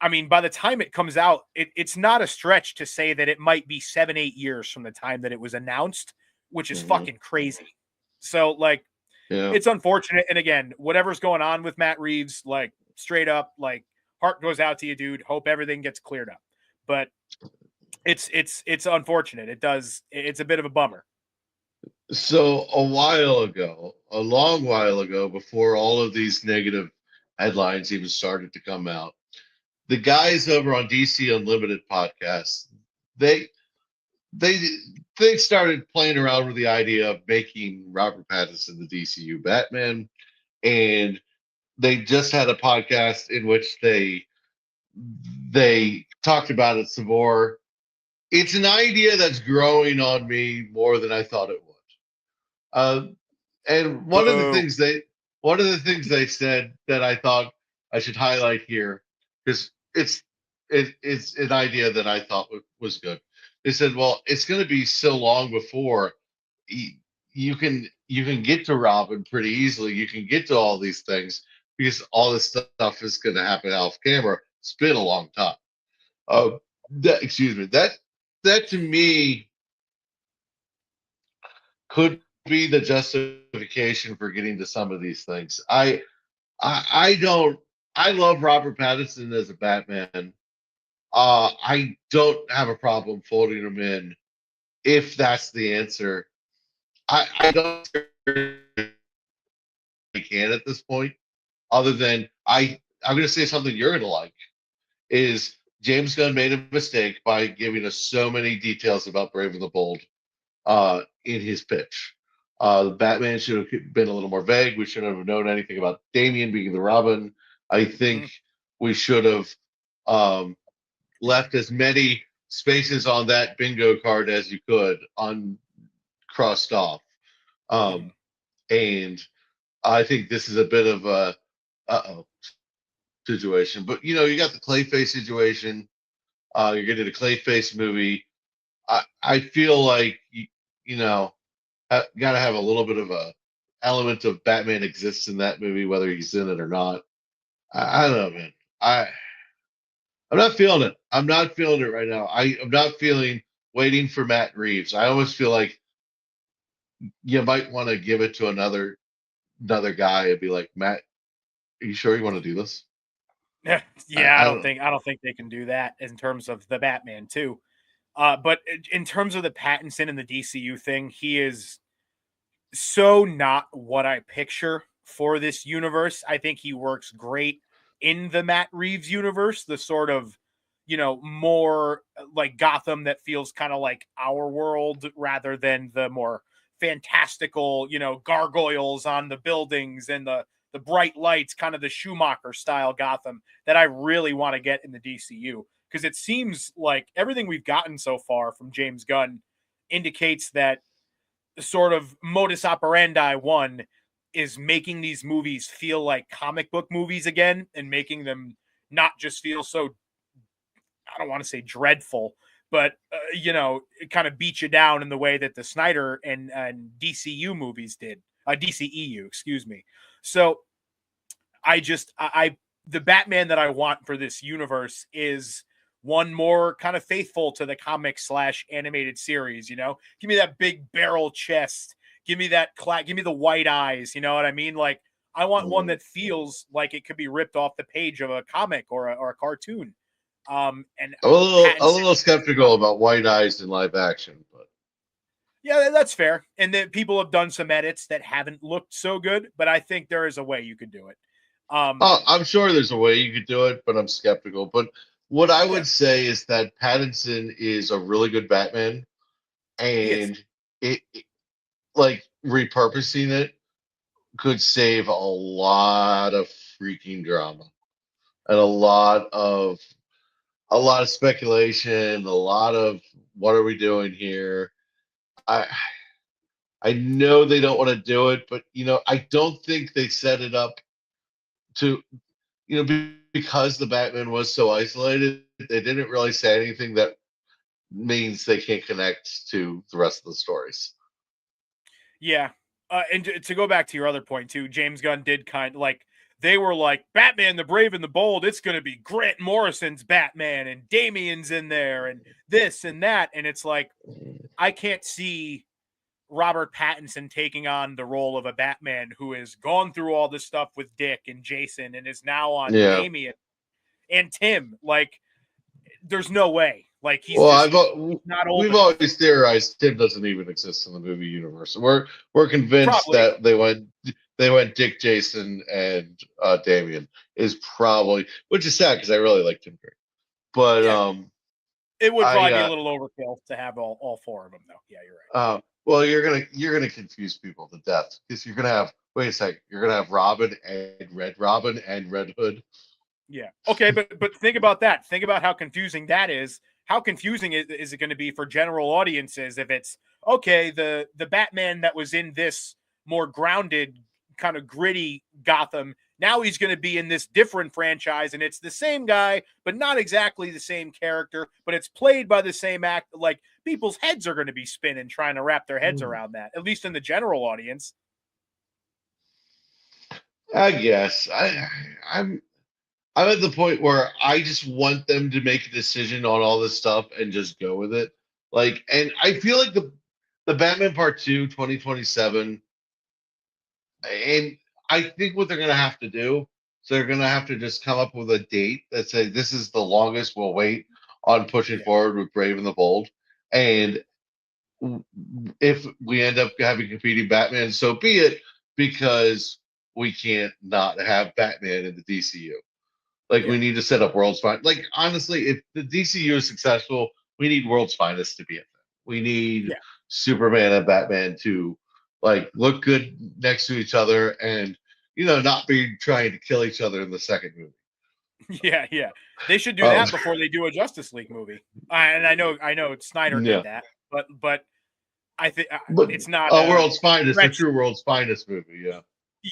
I mean, by the time it comes out, it's not a stretch to say that it might be 7-8 years from the time that it was announced, which is Mhm. fucking crazy. So like, Yeah. it's unfortunate. And again, whatever's going on with Matt Reeves, like straight up, like heart goes out to you, dude. Hope everything gets cleared up. But it's unfortunate. It's a bit of a bummer. So a while ago, a long while ago, before all of these negative headlines even started to come out, the guys over on DC Unlimited podcast, they they they started playing around with the idea of making Robert Pattinson the DCU Batman, and they just had a podcast in which they talked about it some more. It's an idea that's growing on me more than I thought it would. Uh, and Boo. one of the things they said that I thought I should highlight here, because it's an idea that I thought was good. They said, well, it's going to be so long before you can get to Robin pretty easily. You can get to all these things because all this stuff is going to happen off camera. It's been a long time. Uh, excuse me. That to me could be the justification for getting to some of these things. I don't. I love Robert Pattinson as a Batman. I don't have a problem folding him in if that's the answer. I don't think I can at this point, other than I'm going to say something you're going to like is James Gunn made a mistake by giving us so many details about Brave and the Bold in his pitch. The Batman should have been a little more vague. We shouldn't have known anything about Damian being the Robin. I think we should have um, left as many spaces on that bingo card as you could uncrossed off. And I think this is a bit of a uh-oh situation. But you got the Clayface situation. You're getting a Clayface movie. I feel like you know got to have a little bit of a element of Batman exists in that movie, whether he's in it or not. I don't know, man. I'm not feeling it. I'm not feeling it right now. I'm not feeling waiting for Matt Reeves. I almost feel like you might want to give it to another guy and be like, Matt, are you sure you want to do this? Yeah, I don't know. I don't think they can do that in terms of the Batman too. But in terms of the Pattinson and the DCU thing, he is so not what I picture for this universe. I think he works great in the Matt Reeves universe, the sort of, more like Gotham that feels kind of like our world rather than the more fantastical, gargoyles on the buildings and the bright lights, kind of the Schumacher style Gotham that I really want to get in the DCU. Because it seems like everything we've gotten so far from James Gunn indicates that sort of modus operandi one is making these movies feel like comic book movies again and making them not just feel so, I don't want to say dreadful, but it kind of beat you down in the way that the Snyder and DCU movies did. DCEU, excuse me. So I the Batman that I want for this universe is one more kind of faithful to the comic / animated series. Give me that big barrel chest. Give me give me the white eyes. You know what I mean? Like, I want one that feels like it could be ripped off the page of a comic or a cartoon. And A Pattinson, little skeptical about White Eyes in live action, but yeah, that's fair. And then people have done some edits that haven't looked so good, but I think there is a way you could do it. I'm sure there's a way you could do it, but I'm skeptical. But what I Yeah, would say is that Pattinson is a really good Batman, he is. and it like repurposing it could save lot of freaking drama and a lot of speculation, a lot of what are we doing here? I I know they don't want to do it, but I don't think they set it up to because the Batman was so isolated, they didn't really say anything that means they can't connect to the rest of the stories. Yeah. And to go back to your other point too, James Gunn did kind of like, they were like, Batman the Brave and the Bold, it's going to be Grant Morrison's Batman and Damian's in there and this and that. And it's like, I can't see Robert Pattinson taking on the role of a Batman who has gone through all this stuff with Dick and Jason and is now on Yeah. Damian and Tim. Like, there's no way. Like, he's Well, not old we've enough. always theorized Tim doesn't even exist in the movie universe. We're convinced Probably. that they went Dick, Jason, and Damian is probably, which is sad because I really like Tim Curry. But Yeah. It would probably be a I little overkill to have all four of them, though. Yeah, you're right. well, you're gonna confuse people to death because you're gonna have, wait a second, you're gonna have Robin and Red Hood. Yeah. Okay, but think about that. Think about how confusing that is. How confusing is it going to be for general audiences if it's okay, the Batman that was in this more grounded, kind of gritty Gotham, now he's going to be in this different franchise and it's the same guy, but not exactly the same character, but it's played by the same actor. Like, people's heads are going to be spinning trying to wrap their heads around that, at least in the general audience. I guess I'm at the point where I just want them to make a decision on all this stuff and just go with it. Like, and I feel like the Batman Part 2, 2027, and I think what they're gonna have to do, so they're gonna have to just come up with a date that says this is the longest we'll wait on pushing forward with Brave and the Bold. And if we end up having competing Batman, so be it, because we can't not have Batman in the DCU. Like, we need to set up World's Finest. Like, honestly, if the DCU is successful, we need World's Finest to be a thing. We need Superman and Batman to like look good next to each other and not be trying to kill each other in the second movie. Yeah. They should do that before they do a Justice League movie. And I know Snyder did that, but I think it's not a World's Finest, a true World's Finest movie. Yeah.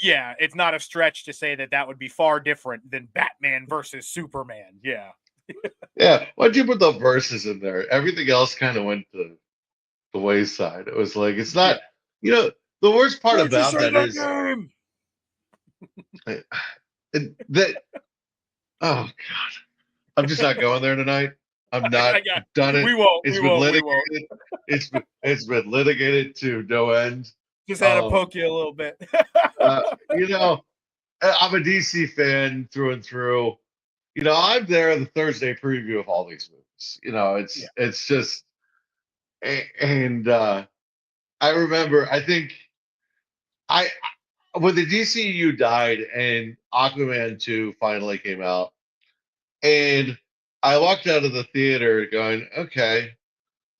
Yeah, it's not a stretch to say that would be far different than Batman versus Superman. Yeah. Yeah. Once you put the verses in there, everything else kind of went to the wayside. It was like, it's not, the worst part about that is that, oh God, I'm just not going there tonight. I'm not done it. We won't. It's been litigated. It's been litigated to no end. Just had to poke you a little bit. I'm a DC fan through and through. I'm there in the Thursday preview of all these movies. It's just, and I remember, I think when the DCU died and Aquaman 2 finally came out, and I walked out of the theater going, okay,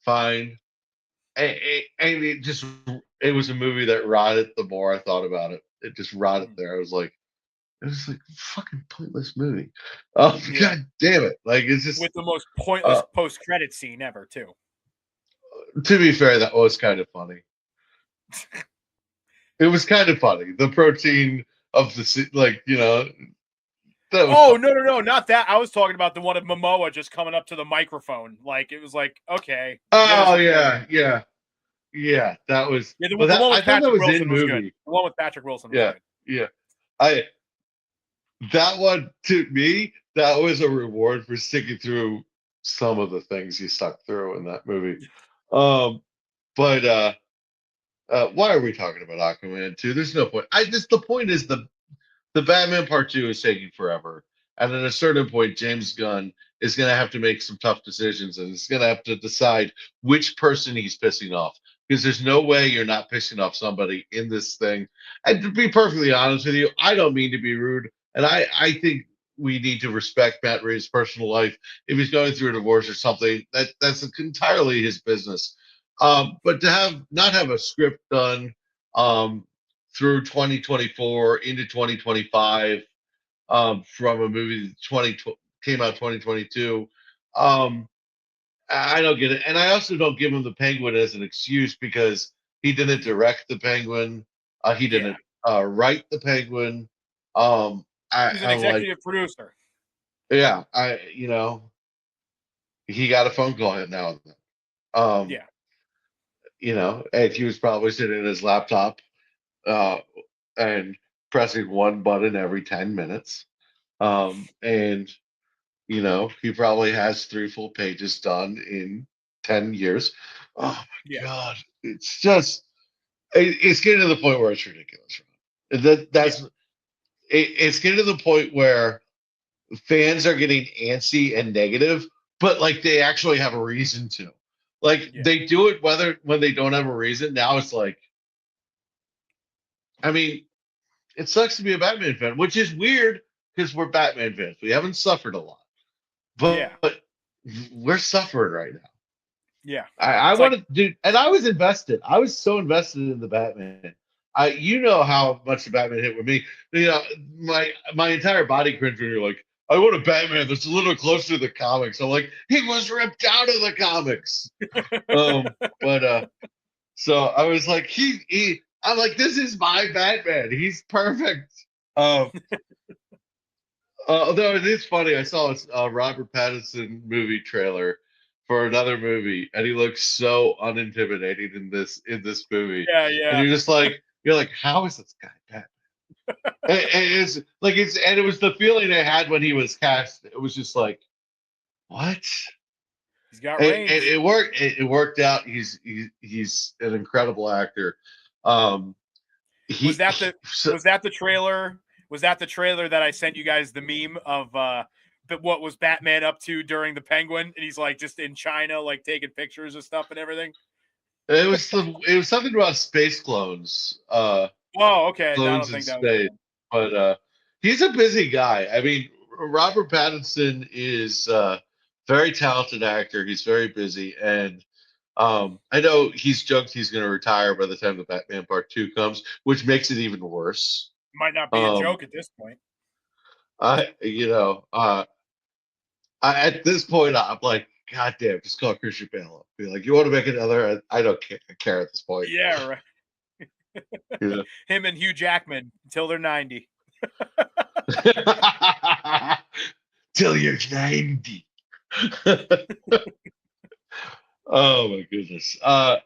fine. And it was a movie that rotted the more I thought about it. It just rotted there. It was like fucking pointless movie. Oh, God damn it. Like, it's just with the most pointless post-credit scene ever, too. To be fair, that was kind of funny. It was kind of funny. The protein of the, like, Oh, no, not that. I was talking about the one of Momoa just coming up to the microphone. Like, it was like, okay. Oh, yeah. That was. Yeah, the one with Patrick Wilson was good. The one with Patrick Wilson was good. Yeah. That one, to me, that was a reward for sticking through some of the things he stuck through in that movie. But why are we talking about Aquaman 2? There's no point. The point is the Batman Part 2 is taking forever. And at a certain point, James Gunn is going to have to make some tough decisions, and he's going to have to decide which person he's pissing off. Because there's no way you're not pissing off somebody in this thing. And to be perfectly honest with you, I don't mean to be rude. And I think we need to respect Matt Reeves' personal life. If he's going through a divorce or something, that's entirely his business. But to not have a script done through 2024 into 2025 from a movie that came out 2022, I don't get it. And I also don't give him the Penguin as an excuse because he didn't direct the Penguin. He didn't write the Penguin. He's an executive producer. Yeah, he got a phone call now and then. And he was probably sitting at his laptop and pressing one button every 10 minutes. And he probably has 3 full pages done in 10 years. Oh my God. It's just, it's getting to the point where it's ridiculous. It's getting to the point where fans are getting antsy and negative, but like they actually have a reason to. Like Yeah. they do it whether when they don't have a reason. Now it's like, I mean, it sucks to be a Batman fan, which is weird because we're Batman fans. We haven't suffered a lot, Yeah. but we're suffering right now. Yeah. I It's like, wanted to do, and I was invested. I was so invested in the Batman. You know how much the Batman hit with me. You know, my entire body cringed when you're like, I want a Batman that's a little closer to the comics. I'm like, he was ripped out of the comics. But so I was like, I'm like, this is my Batman. He's perfect. Um, although it is funny, I saw a Robert Pattinson movie trailer for another movie, and he looks so unintimidating in this movie. yeah, And yeah. you're like, how is this guy Batman? And it was the feeling I had when he was cast. It was just like, what? He's got And range. it worked. It worked out. He's an incredible actor. Um, Was he, that he the so, was that the trailer? Was that the trailer that I sent you guys the meme of but what was Batman up to during the Penguin? And he's like just in China, like taking pictures of stuff and everything. it was something about space clones. Oh, okay. I Clones don't in think that was space. But he's a busy guy. I mean, Robert Pattinson is a very talented actor. He's very busy, and I know he's joked he's going to retire by the time the Batman Part Two comes, which makes it even worse. might not be a Um, joke at this point. I you know at this point I'm like, God damn, just call Christian Bale up. Be like, you want to make another? I don't care at this point. Yeah, right. You know? Him and Hugh Jackman until they're 90. Till you're 90. Oh my goodness. I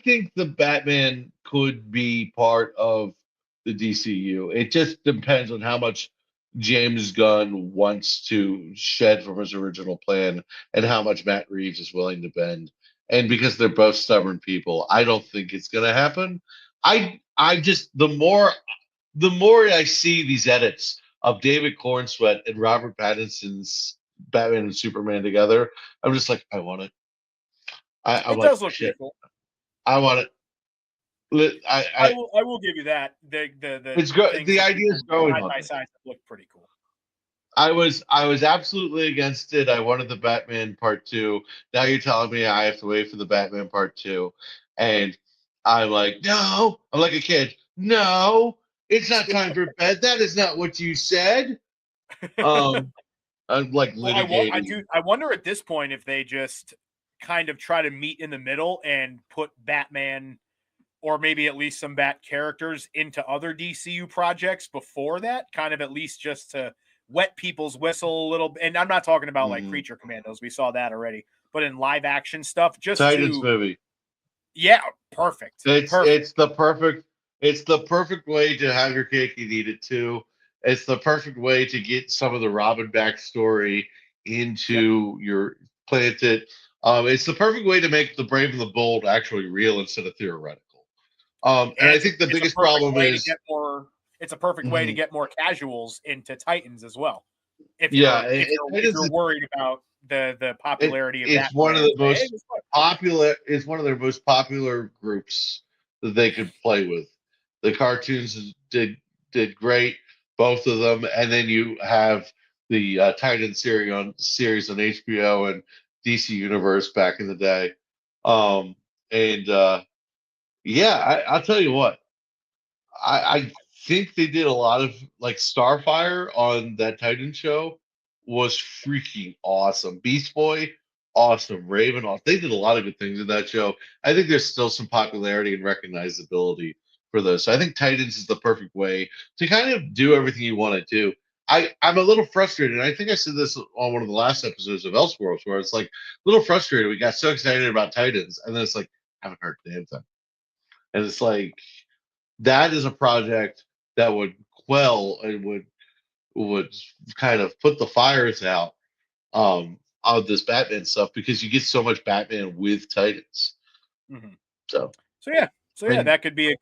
think the Batman could be part of the DCU. It just depends on how much James Gunn wants to shed from his original plan and how much Matt Reeves is willing to bend. And because they're both stubborn people, I don't think it's going to happen. I just the more I see these edits of David Cornsweet and Robert Pattinson's Batman and Superman together, I'm just like, I want it. I'm It like, does look pretty shit, cool. I want it. I will give you that. The It's good. things The that idea is growing side on by me. side look pretty cool. I was absolutely against it. I wanted the Batman Part Two. Now you're telling me I have to wait for the Batman Part Two, and I'm like, no. I'm like a kid. No, it's not time for bed. That is not what you said. Um, I'm like Well, litigating. I wonder at this point if they just kind of try to meet in the middle and put Batman or maybe at least some Bat characters into other DCU projects before that, kind of at least just to wet people's whistle a little. And I'm not talking about like Mhm. Creature Commandos, we saw that already, but in live action stuff, just Titans to movie. yeah, perfect, perfect. It's the perfect way to have your cake and eat it too. It's the perfect way to get some of the Robin backstory Yep, into your plant it. It's the perfect way to make the brave and the bold actually real instead of theoretical. And and I think the it's a biggest perfect problem way to is, get more. It's a perfect way to mhm, get more casuals into Titans as well. yeah, If you're worried about the popularity of it's Batman, one of the say, hey, most guess what? popular. It's one of their most popular groups that they could play with. The cartoons did great, both of them, and then you have the Titan series on HBO and DC Universe back in the day. And yeah, I'll tell you what. I think they did a lot of like Starfire on that Titan show was freaking awesome. Beast Boy, awesome. Raven, awesome. They did a lot of good things in that show. I think there's still some popularity and recognizability for those. So I think Titans is the perfect way to kind of do everything you want to do. I'm a little frustrated. I think I said this on one of the last episodes of Elseworlds, where it's like a little frustrated. We got so excited about Titans, and then it's like I haven't heard a damn thing. And it's like that is a project that would quell and would kind of put the fires out of this Batman stuff because you get so much Batman with Titans. Mhm. So So that could be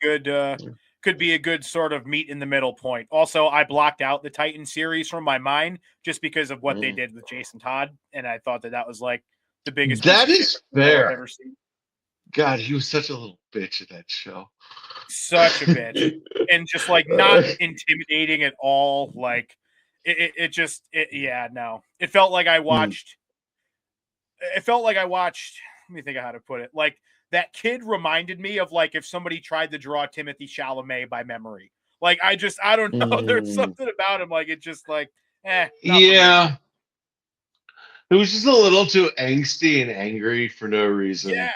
a good sort of meet in the middle point. Also, I blocked out the Titan series from my mind just because of what they did with Jason Todd, and I thought that was like the biggest piece That of is shit fair. I've ever seen. God, he was such a little bitch in that show. Such a bitch, and just like not intimidating at all. Like it felt like I watched. It felt like I watched. Let me think of how to put it. Like that kid reminded me of like if somebody tried to draw Timothy Chalamet by memory. Like I don't know. There's something about him. Like it just like yeah. It was just a little too angsty and angry for no reason. Yeah.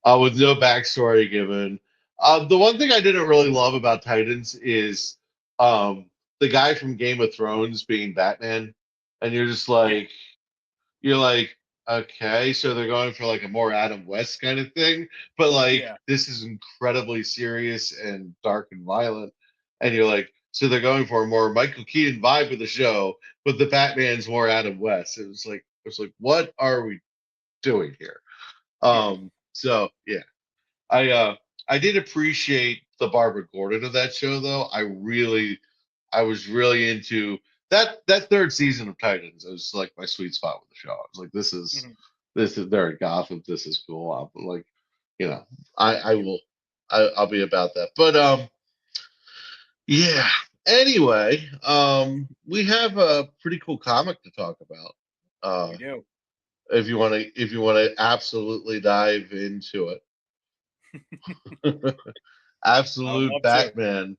With no backstory given. The one thing I didn't really love about Titans is the guy from Game of Thrones being Batman, and you're just like, you're like, okay, so they're going for like a more Adam West kind of thing, but like this is incredibly serious and dark and violent, and you're like, so they're going for a more Michael Keaton vibe of the show, but the Batman's more Adam West. It was like, what are we doing here? So yeah, I did appreciate the Barbara Gordon of that show though. I was really into that third season of Titans. It was like my sweet spot with the show. I was like, this is they're in Gotham. This is cool. I'm like, you know, I'll be about that. But yeah. Anyway, we have a pretty cool comic to talk about. We do. If you want to absolutely dive into it. Absolute Batman.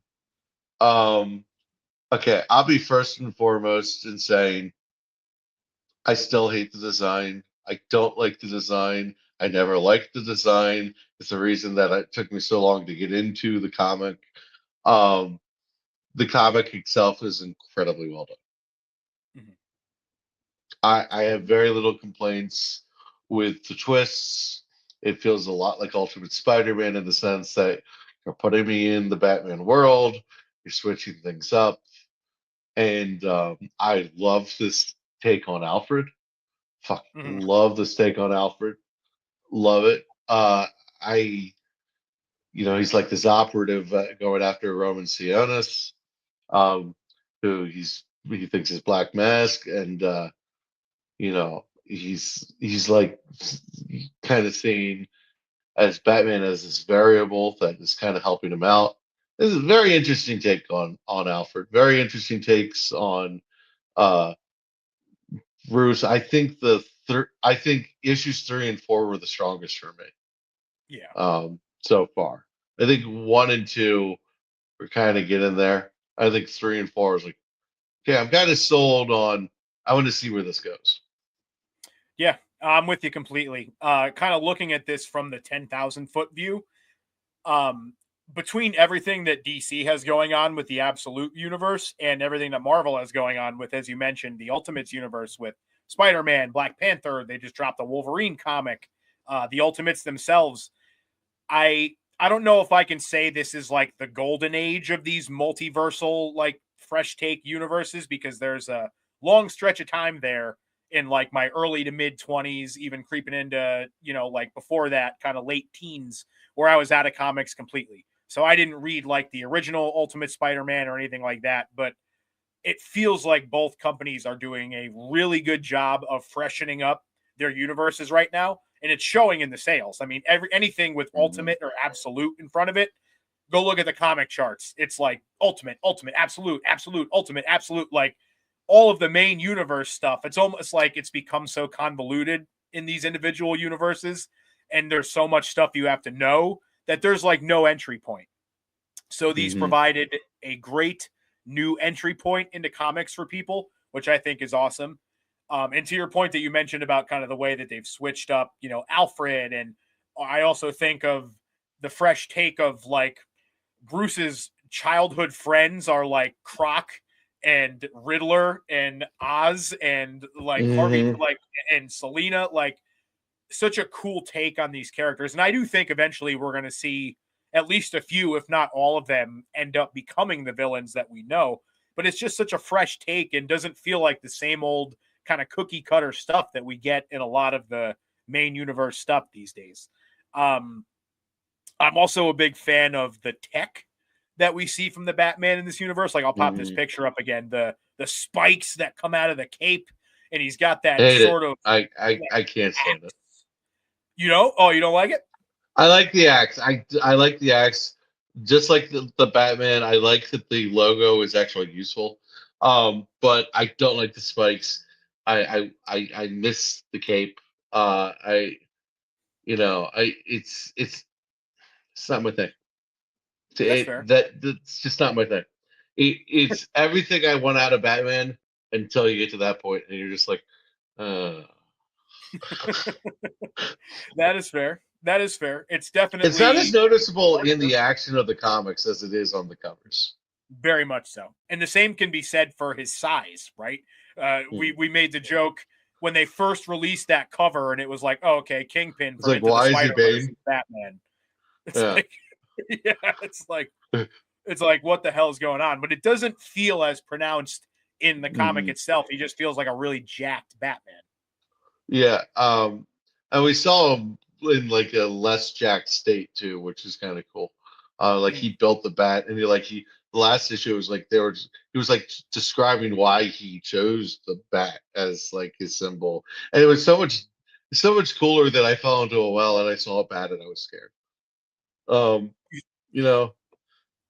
Okay, I'll be first and foremost in saying I still hate the design. I don't like the design. I never liked the design. It's the reason that it took me so long to get into the comic. Um, the comic itself is incredibly well done. I have very little complaints with the twists. It feels a lot like Ultimate Spider-Man in the sense that you're putting me in the Batman world, you're switching things up, and I love this take on Alfred. Love this take on Alfred. Love it. I, he's like this operative going after Roman Sionis, who he thinks is Black Mask, and he's like kind of seen as Batman as this variable that is kind of helping him out. This is a very interesting take on Alfred. Very interesting takes on Bruce. I think I think issues 3 and 4 were the strongest for me. Yeah. So far, I think 1 and 2 were kind of getting there. I think 3 and 4 is like, okay, I'm kind of sold on. I want to see where this goes. Yeah, I'm with you completely. Kind of looking at this from the 10,000 foot view. Between everything that DC has going on with the Absolute universe and everything that Marvel has going on with, as you mentioned, the Ultimates universe with Spider-Man, Black Panther, they just dropped a Wolverine comic, the Ultimates themselves. I don't know if I can say this is like the golden age of these multiversal, like fresh take universes, because there's a long stretch of time there in like my early to mid 20s, even creeping into, like before that kind of late teens, where I was out of comics completely. So I didn't read like the original Ultimate Spider-Man or anything like that, but it feels like both companies are doing a really good job of freshening up their universes right now, and it's showing in the sales. I mean, anything with Ultimate or Absolute in front of it, go look at the comic charts. It's like Ultimate, Absolute, Ultimate, Absolute, like all of the main universe stuff. It's almost like it's become so convoluted in these individual universes, and there's so much stuff you have to know that there's like no entry point. So these provided a great new entry point into comics for people, which I think is awesome. And to your point that you mentioned about kind of the way that they've switched up, Alfred, and I also think of the fresh take of like Bruce's childhood friends are like Croc and Riddler and Oz and like Harvey, like, and Selina, like such a cool take on these characters. And I do think eventually we're going to see at least a few, if not all of them, end up becoming the villains that we know. But it's just such a fresh take and doesn't feel like the same old kind of cookie cutter stuff that we get in a lot of the main universe stuff these days. I'm also a big fan of the tech that we see from the Batman in this universe. Like I'll pop this picture up again. The spikes that come out of the cape, and he's got that Hate it. sort of I can't stand it. You know? Oh, you don't like it? I like the axe. I like the axe. Just like the Batman, I like that the logo is actually useful. But I don't like the spikes. I miss the cape. I you know I it's not my thing. That's fair. That's just not my thing. It's everything I want out of Batman until you get to that point, and you're just like, uh. That is fair. That is fair. It's It's not as definitely noticeable in the action of the comics as it is on the covers. very much so. And the same can be said for his size, right? We made the joke when they first released that cover, and it was like, oh, okay, Kingpin It's from like, Into the why is he Spider-Verse Bane? is Batman. It's Yeah. like, yeah, it's like what the hell is going on? But it doesn't feel as pronounced in the comic itself. He just feels like a really jacked Batman. Yeah. And we saw him in like a less jacked state too, which is kind of cool. Like he built the bat, and the last issue was like he was like describing why he chose the bat as like his symbol, and it was so much cooler that I fell into a well and I saw a bat and I was scared. You know,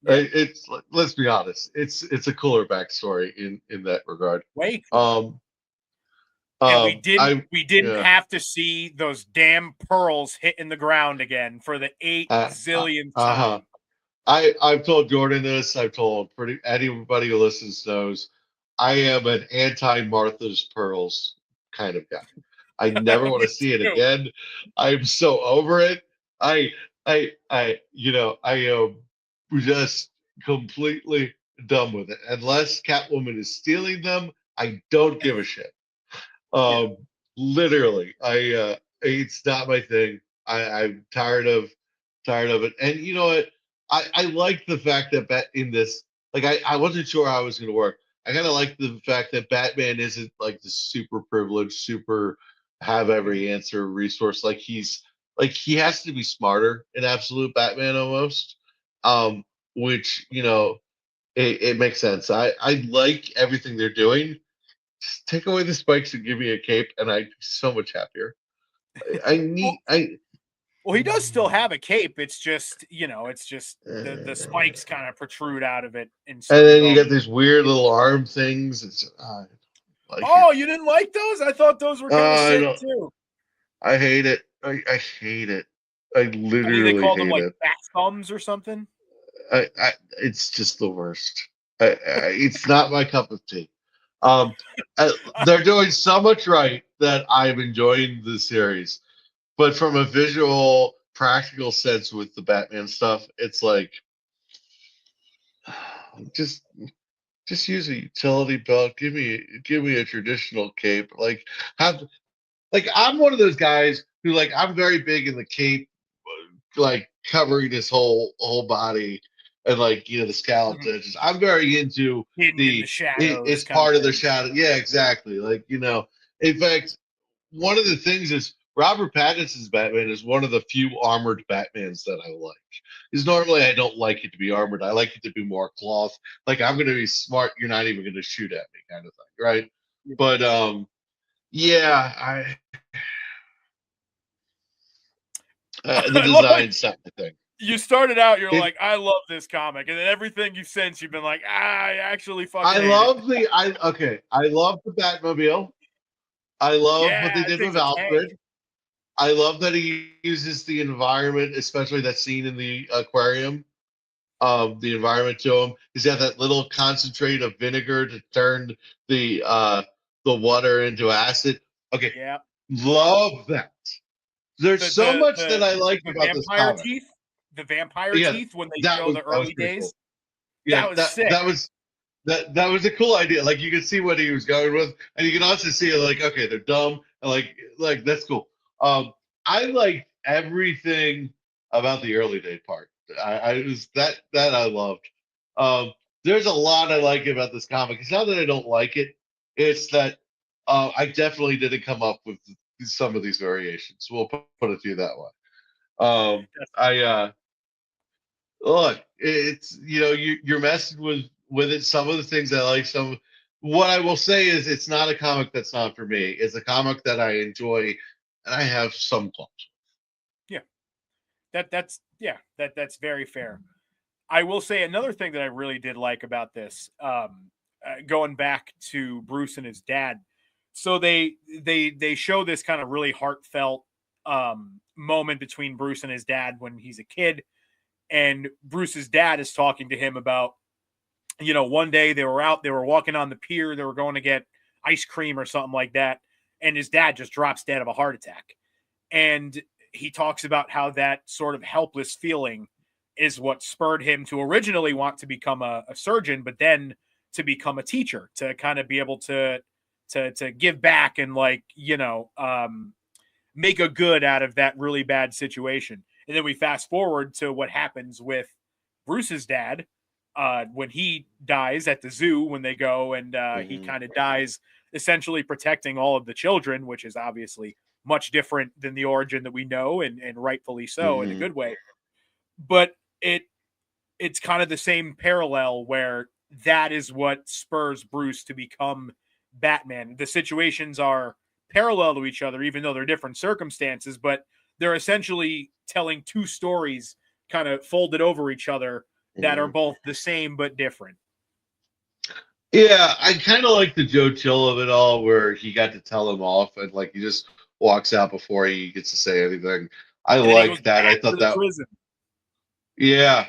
Yeah. it's let's be honest, it's a cooler backstory in that regard. Way cooler. Um, And I we didn't yeah. have to see those damn pearls hitting the ground again for the 8 zillionth Uh-huh. time. I've told Jordan this. I've told pretty anybody who listens knows I am an anti Martha's Pearls kind of guy. I never want Me to see it too. again. I'm so over it. I I am just completely done with it. Unless Catwoman is stealing them, I don't give a shit. Yeah. Literally, it's not my thing. I'm tired of it. And you know what? I like the fact that in this, like I wasn't sure how it was gonna work. I kind of like the fact that Batman isn't like the super privileged, super have every answer resource. Like he has to be smarter in Absolute Batman almost. Um, which it makes sense. I like everything they're doing. Just take away the spikes and give me a cape, and I'd be so much happier. I Well, need I. well, he does still have a cape. It's just, it's just the And spikes kind of protrude out of it in certain then you got moments. these weird little arm things. It's I don't like it. Oh, you didn't like those? I thought those were kind of I sick don't. too. I hate it. I hate it. I I think they literally called them hate like it. bat thumbs or something. It's just the worst. It's not my cup of tea. Um, they're doing so much right that I'm enjoying the series, but from a visual, practical sense with the Batman stuff, it's like just use a utility belt. Give me a traditional cape. Like have like I'm one of those guys who like I'm very big in the cape, like covering his whole body and like the scalloped edges. I'm very into Hidden in the shadows it's kind of part of the thing. shadow. Yeah, exactly. Like in fact, one of the things is Robert Pattinson's Batman is one of the few armored Batmans that I like. Because normally I don't like it to be armored. I like it to be more cloth. Like I'm going to be smart. You're not even going to shoot at me, kind of thing, right? But yeah, I the I love design's not my thing. you started out, you're It, like, I love this comic, and then everything you've since you've been like, I actually fucking I hate it. love I love the Batmobile. I love what Yeah, they that did with thing's a tank. Alfred. I love that he uses the environment, especially that scene in the aquarium. The environment to him. He's got that little concentrate of vinegar to turn the water into acid. Okay, Yeah, love that. There's the so the much that the I like the about this vampire comic. teeth, the vampire Yeah, teeth when they show the that was early pretty days, cool. Yeah, that was sick. that was a cool idea. Like you can see what he was going with, and you can also see like okay, they're dumb, and like that's cool. I liked everything about the early day part. I was that I loved. Um, there's a lot I like about this comic. It's not that I don't like it; it's that I definitely didn't come up with some of these variations. We'll put it to you that way. Um, That's I look, it's you're messing with it. Some of the things I like, some what I will say is it's not a comic that's not for me. It's a comic that I enjoy, and I have some flaws. Yeah, that's very fair. I will say another thing that I really did like about this, going back to Bruce and his dad. So they show this kind of really heartfelt moment between Bruce and his dad when he's a kid, and Bruce's dad is talking to him about, one day they were walking on the pier, they were going to get ice cream or something like that, and his dad just drops dead of a heart attack. And he talks about how that sort of helpless feeling is what spurred him to originally want to become a surgeon, but then to become a teacher, to kind of be able to give back and make a good out of that really bad situation. And then we fast forward to what happens with Bruce's dad when he dies at the zoo, when they go and he kind of dies essentially protecting all of the children, which is obviously much different than the origin that we know, and rightfully so in a good way. But it's kind of the same parallel where that is what spurs Bruce to become Batman. The situations are parallel to each other, even though they're different circumstances, but they're essentially telling two stories kind of folded over each other that are both the same but different. Yeah, I kind of like the Joe Chill of it all, where he got to tell him off, and like he just walks out before he gets to say anything. I And then he goes like that. I back to thought the that, prison. yeah,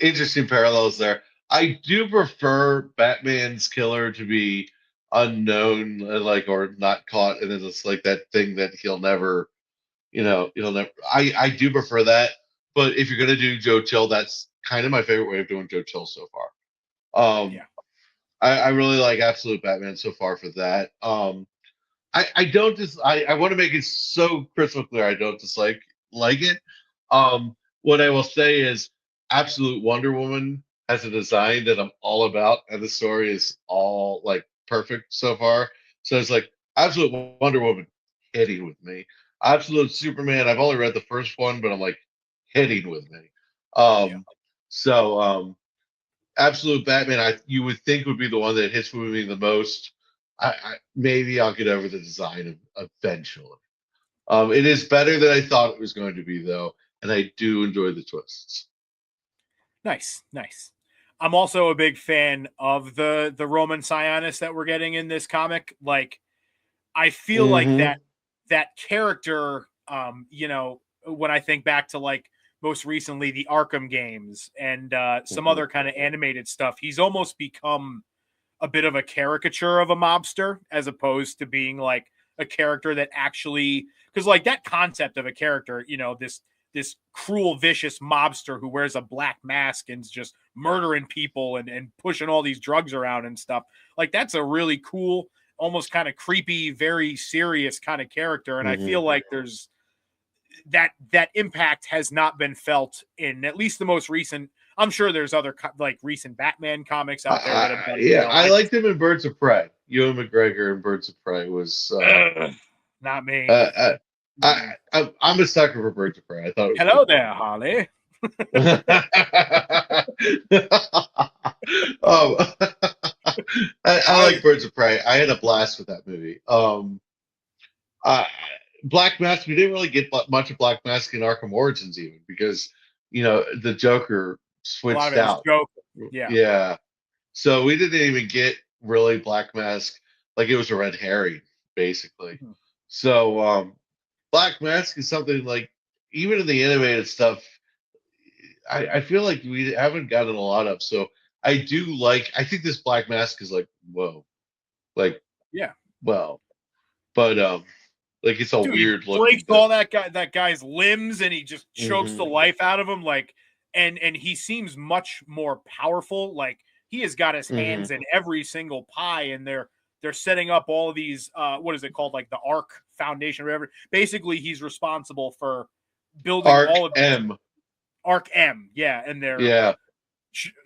interesting parallels there. I do prefer Batman's killer to be unknown, like or not caught, and then it's like that thing that he'll never. I do prefer that, but if you're gonna do Joe Chill, that's kind of my favorite way of doing Joe Chill so far. Um, Yeah. I really like Absolute Batman so far for that. I don't just I want to make it so crystal clear I don't like it. What I will say is Absolute Wonder Woman has a design that I'm all about, and the story is all like perfect so far. So it's like Absolute Wonder Woman hitting with me. Absolute Superman, I've only read the first one, but I'm like hitting with me. Yeah. So Absolute Batman, you would think would be the one that hits with me the most. Maybe I'll get over the design eventually. It is better than I thought it was going to be, though, and I do enjoy the twists. Nice. I'm also a big fan of the Roman Sionis that we're getting in this comic. Like, I feel like Mm-hmm. that character, when I think back to like most recently the Arkham games and some Mm-hmm. other kind of animated stuff, he's almost become a bit of a caricature of a mobster as opposed to being like a character that actually, because like that concept of a character, this cruel, vicious mobster who wears a black mask and's just murdering people and pushing all these drugs around and stuff. Like that's a really cool, almost kind of creepy, very serious kind of character. And I Mm-hmm. feel like there's that impact has not been felt in at least the most recent. I'm sure there's other like recent Batman comics out there that have done Yeah, well. I liked him in Birds of Prey. Ewan McGregor in Birds of Prey was. Not me. Uh, I'm a sucker for Birds of Prey. I thought it was a Hello good there, Harley. movie. um, I I like Birds of Prey. I had a blast with that movie. Uh, Black Mask. We didn't really get much of Black Mask in Arkham Origins, even because the Joker a lot of switched it was out. joke. Yeah. Yeah, so we didn't even get really Black Mask. Like it was a red herring, basically. Mhm. So Black Mask is something like even in the animated stuff, I feel like we haven't gotten a lot of. So I do like. I think this Black Mask is like whoa, like Yeah. well, but like it's a Dude, he weird looking breaks thing. all that guy's limbs and he just chokes the Hmm. life out of him. Like, and he seems much more powerful. Like he has got his Hmm. hands in every single pie, and they're setting up all of these what is it called? Like the Arc Foundation or whatever. Basically, he's responsible for building Arc all of M. Arc M. Yeah, and they're Yeah.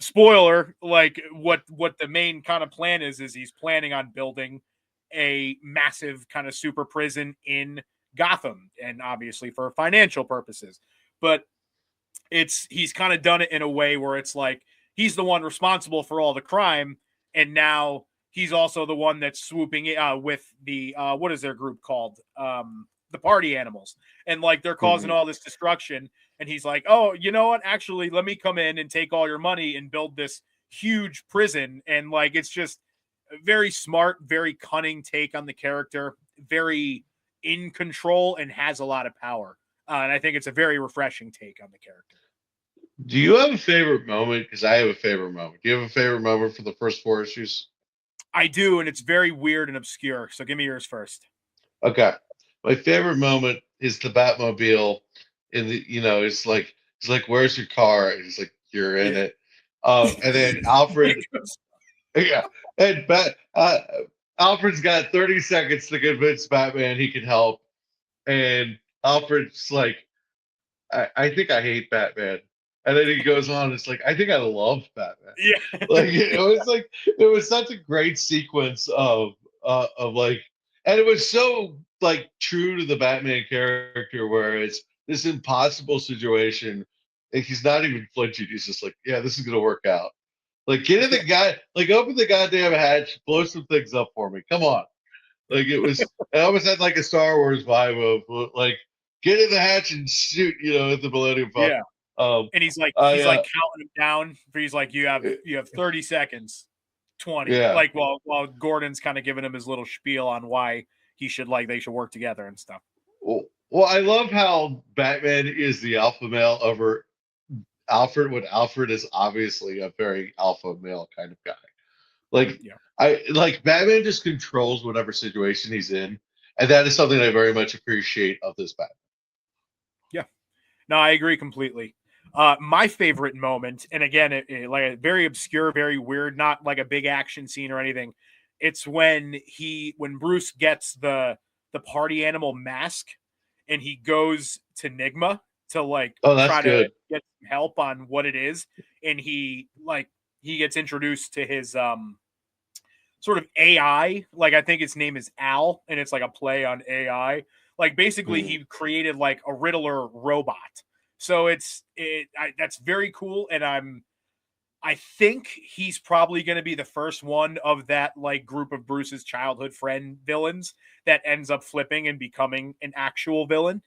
spoiler, like what the main kind of plan is he's planning on building a massive kind of super prison in Gotham, and obviously for financial purposes. But he's kind of done it in a way where it's like he's the one responsible for all the crime, and now he's also the one that's swooping with the what is their group called, the party animals, and like they're causing all this destruction, and he's like, oh, you know what, actually let me come in and take all your money and build this huge prison. And like it's just a very smart, very cunning take on the character, very in control, and has a lot of power. And I think it's a very refreshing take on the character. Do you have a favorite moment? Because I have a favorite moment. Do you have a favorite moment for the first 4 issues? I do, and it's very weird and obscure. So give me yours first. Okay. My favorite moment is the Batmobile in the, it's like, where's your car? And he's like, you're in it. And then Alfred, yeah. And Alfred's got 30 seconds to convince Batman he can help. And Alfred's like, I think I hate Batman. And then he goes on, it's like, I think I love Batman. Yeah. Like it's like it was such a great sequence of like, and it was so like true to the Batman character where it's this impossible situation and he's not even flinching. He's just like, yeah, this is gonna work out. Like get in the guy, like open the goddamn hatch, blow some things up for me. Come on. Like it almost had like a Star Wars vibe of like get in the hatch and shoot, at the Millennium Falcon. Yeah. And he's like counting him down. He's like, you have 30 seconds, 20. Yeah. Like while Gordon's kind of giving him his little spiel on why they should work together and stuff. Well, I love how Batman is the alpha male over Alfred when Alfred is obviously a very alpha male kind of guy. Like Batman just controls whatever situation he's in, and that is something I very much appreciate of this Batman. Yeah, no, I agree completely. My favorite moment, and again, like a very obscure, very weird, not like a big action scene or anything. It's when Bruce gets the party animal mask, and he goes to Nigma to like try to get help on what it is, and he gets introduced to his sort of AI. Like I think its name is Al, and it's like a play on AI. Like basically, he created like a Riddler robot. So that's very cool, and I think he's probably going to be the first one of that like group of Bruce's childhood friend villains that ends up flipping and becoming an actual villain.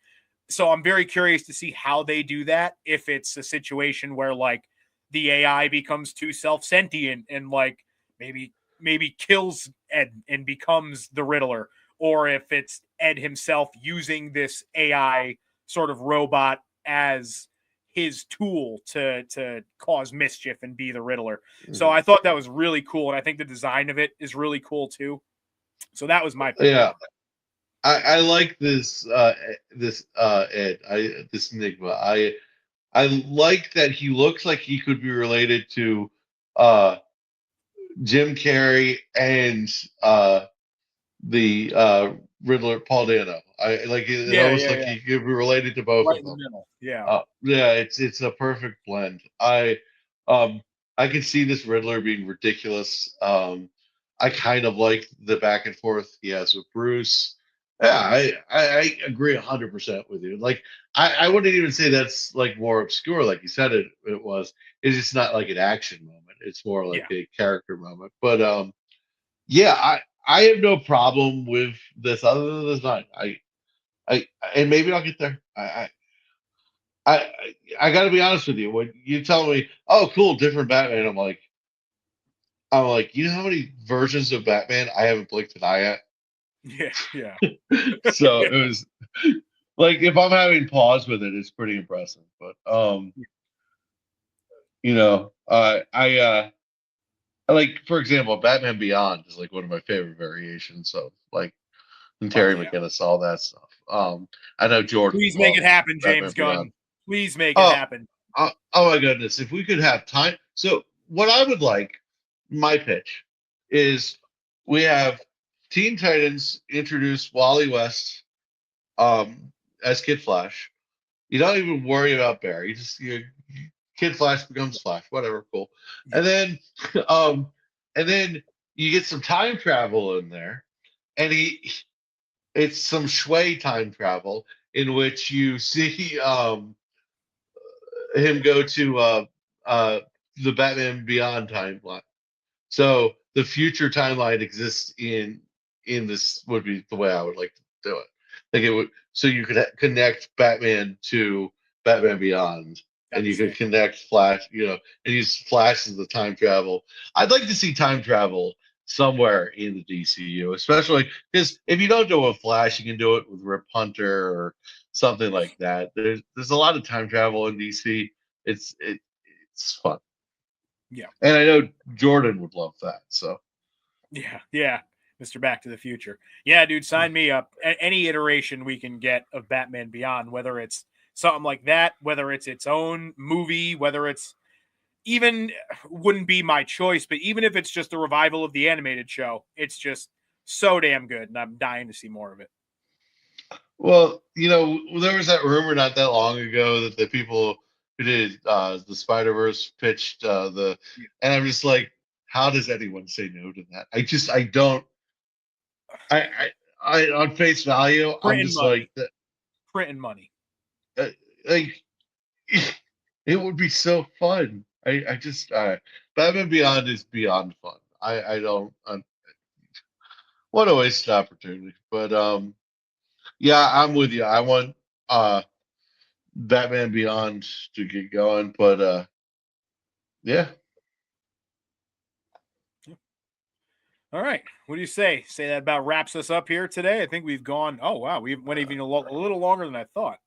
So I'm very curious to see how they do that. If it's a situation where like the AI becomes too self-sentient and like maybe kills Ed and becomes the Riddler, or if it's Ed himself using this AI sort of robot as his tool to cause mischief and be the Riddler. So I thought that was really cool, and I think the design of it is really cool too. So that was my favorite. Yeah. I like this Ed. This Enigma. I like that he looks like he could be related to Jim Carrey and the Riddler Paul Dano. I like it almost like he could be related to both of them. Yeah, it's a perfect blend. I can see this Riddler being ridiculous. I kind of like the back and forth he has with Bruce. Yeah, I agree 100% with you. Like I wouldn't even say that's like more obscure, like you said it was. It's just not like an action moment. It's more like a character moment. But yeah, I have no problem with this other than the design. I and maybe I'll get there. I got to be honest with you. When you tell me, oh, cool, different Batman, I'm like, you know how many versions of Batman I haven't blinked an eye at? Yeah. So it was like if I'm having pause with it, it's pretty impressive. But I like, for example, Batman Beyond is like one of my favorite variations of like Terry McGinnis, all that stuff. I know Jordan. Please make it happen, James Gunn. Please make it happen. Oh my goodness! If we could have time. So what I would like, my pitch, is we have Teen Titans introduce Wally West as Kid Flash. You don't even worry about Barry. Kid Flash becomes Flash. Whatever, cool. And then you get some time travel in there, and it's some Shui time travel in which you see him go to the Batman Beyond timeline. So the future timeline exists in this would be the way I would like to do it. Like it would, so you could connect Batman to Batman Beyond, That'd and be you could sick. connect Flash, and use Flash as the time travel. I'd like to see time travel somewhere in the DCU, especially because if you don't do it with Flash, you can do it with Rip Hunter or something like that. There's a lot of time travel in DC. It's fun, Yeah. and I know Jordan would love that. So Yeah. Mr. Back to the Future. Yeah, dude, sign me up. Any iteration we can get of Batman Beyond, whether it's something like that, whether it's its own movie, whether it's even wouldn't be my choice, but even if it's just a revival of the animated show, it's just so damn good, and I'm dying to see more of it. well, there was that rumor not that long ago that the people who did the Spider Verse pitched and I'm just like, how does anyone say no to that? I don't, on face value, I'm Printing just like, money, printing money. uh, like, it would be so fun. I just, Batman Beyond is beyond fun. I don't, what a wasted opportunity. But yeah, I'm with you. I want Batman Beyond to get going, but yeah. All right, what do you say? Say that about wraps us up here today. I think we've gone. Oh wow, we went even a little longer than I thought.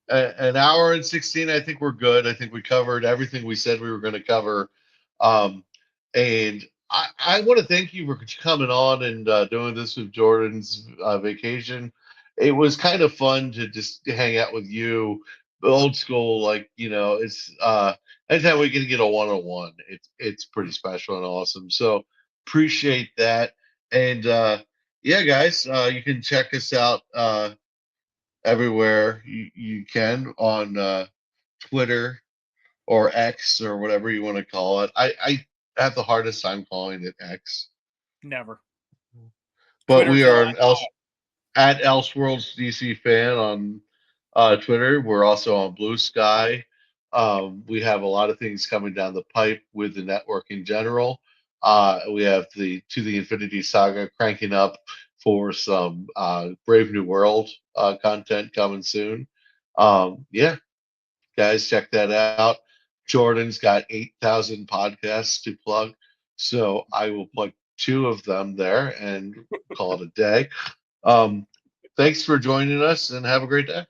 An hour and 16, I think we're good. I think we covered everything we said we were going to cover. Um, and I want to thank you for coming on and doing this with Jordan's vacation. It was kind of fun to just hang out with you, old school. Like, anytime we can get a one-on-one, it's pretty special and awesome. So appreciate that. And yeah, guys, you can check us out. Everywhere you can on Twitter or X or whatever you want to call it. I have the hardest time calling it X, Never. but Twitter's we the are life. at elseworldsdcfan on Twitter. We're also on Blue Sky. We have a lot of things coming down the pipe with the network in general. We have the To the Infinity Saga cranking up for some Brave New World content coming soon. Yeah, guys, check that out. Jordan's got 8,000 podcasts to plug, so I will plug two of them there and call it a day. Um, Thanks for joining us and have a great day.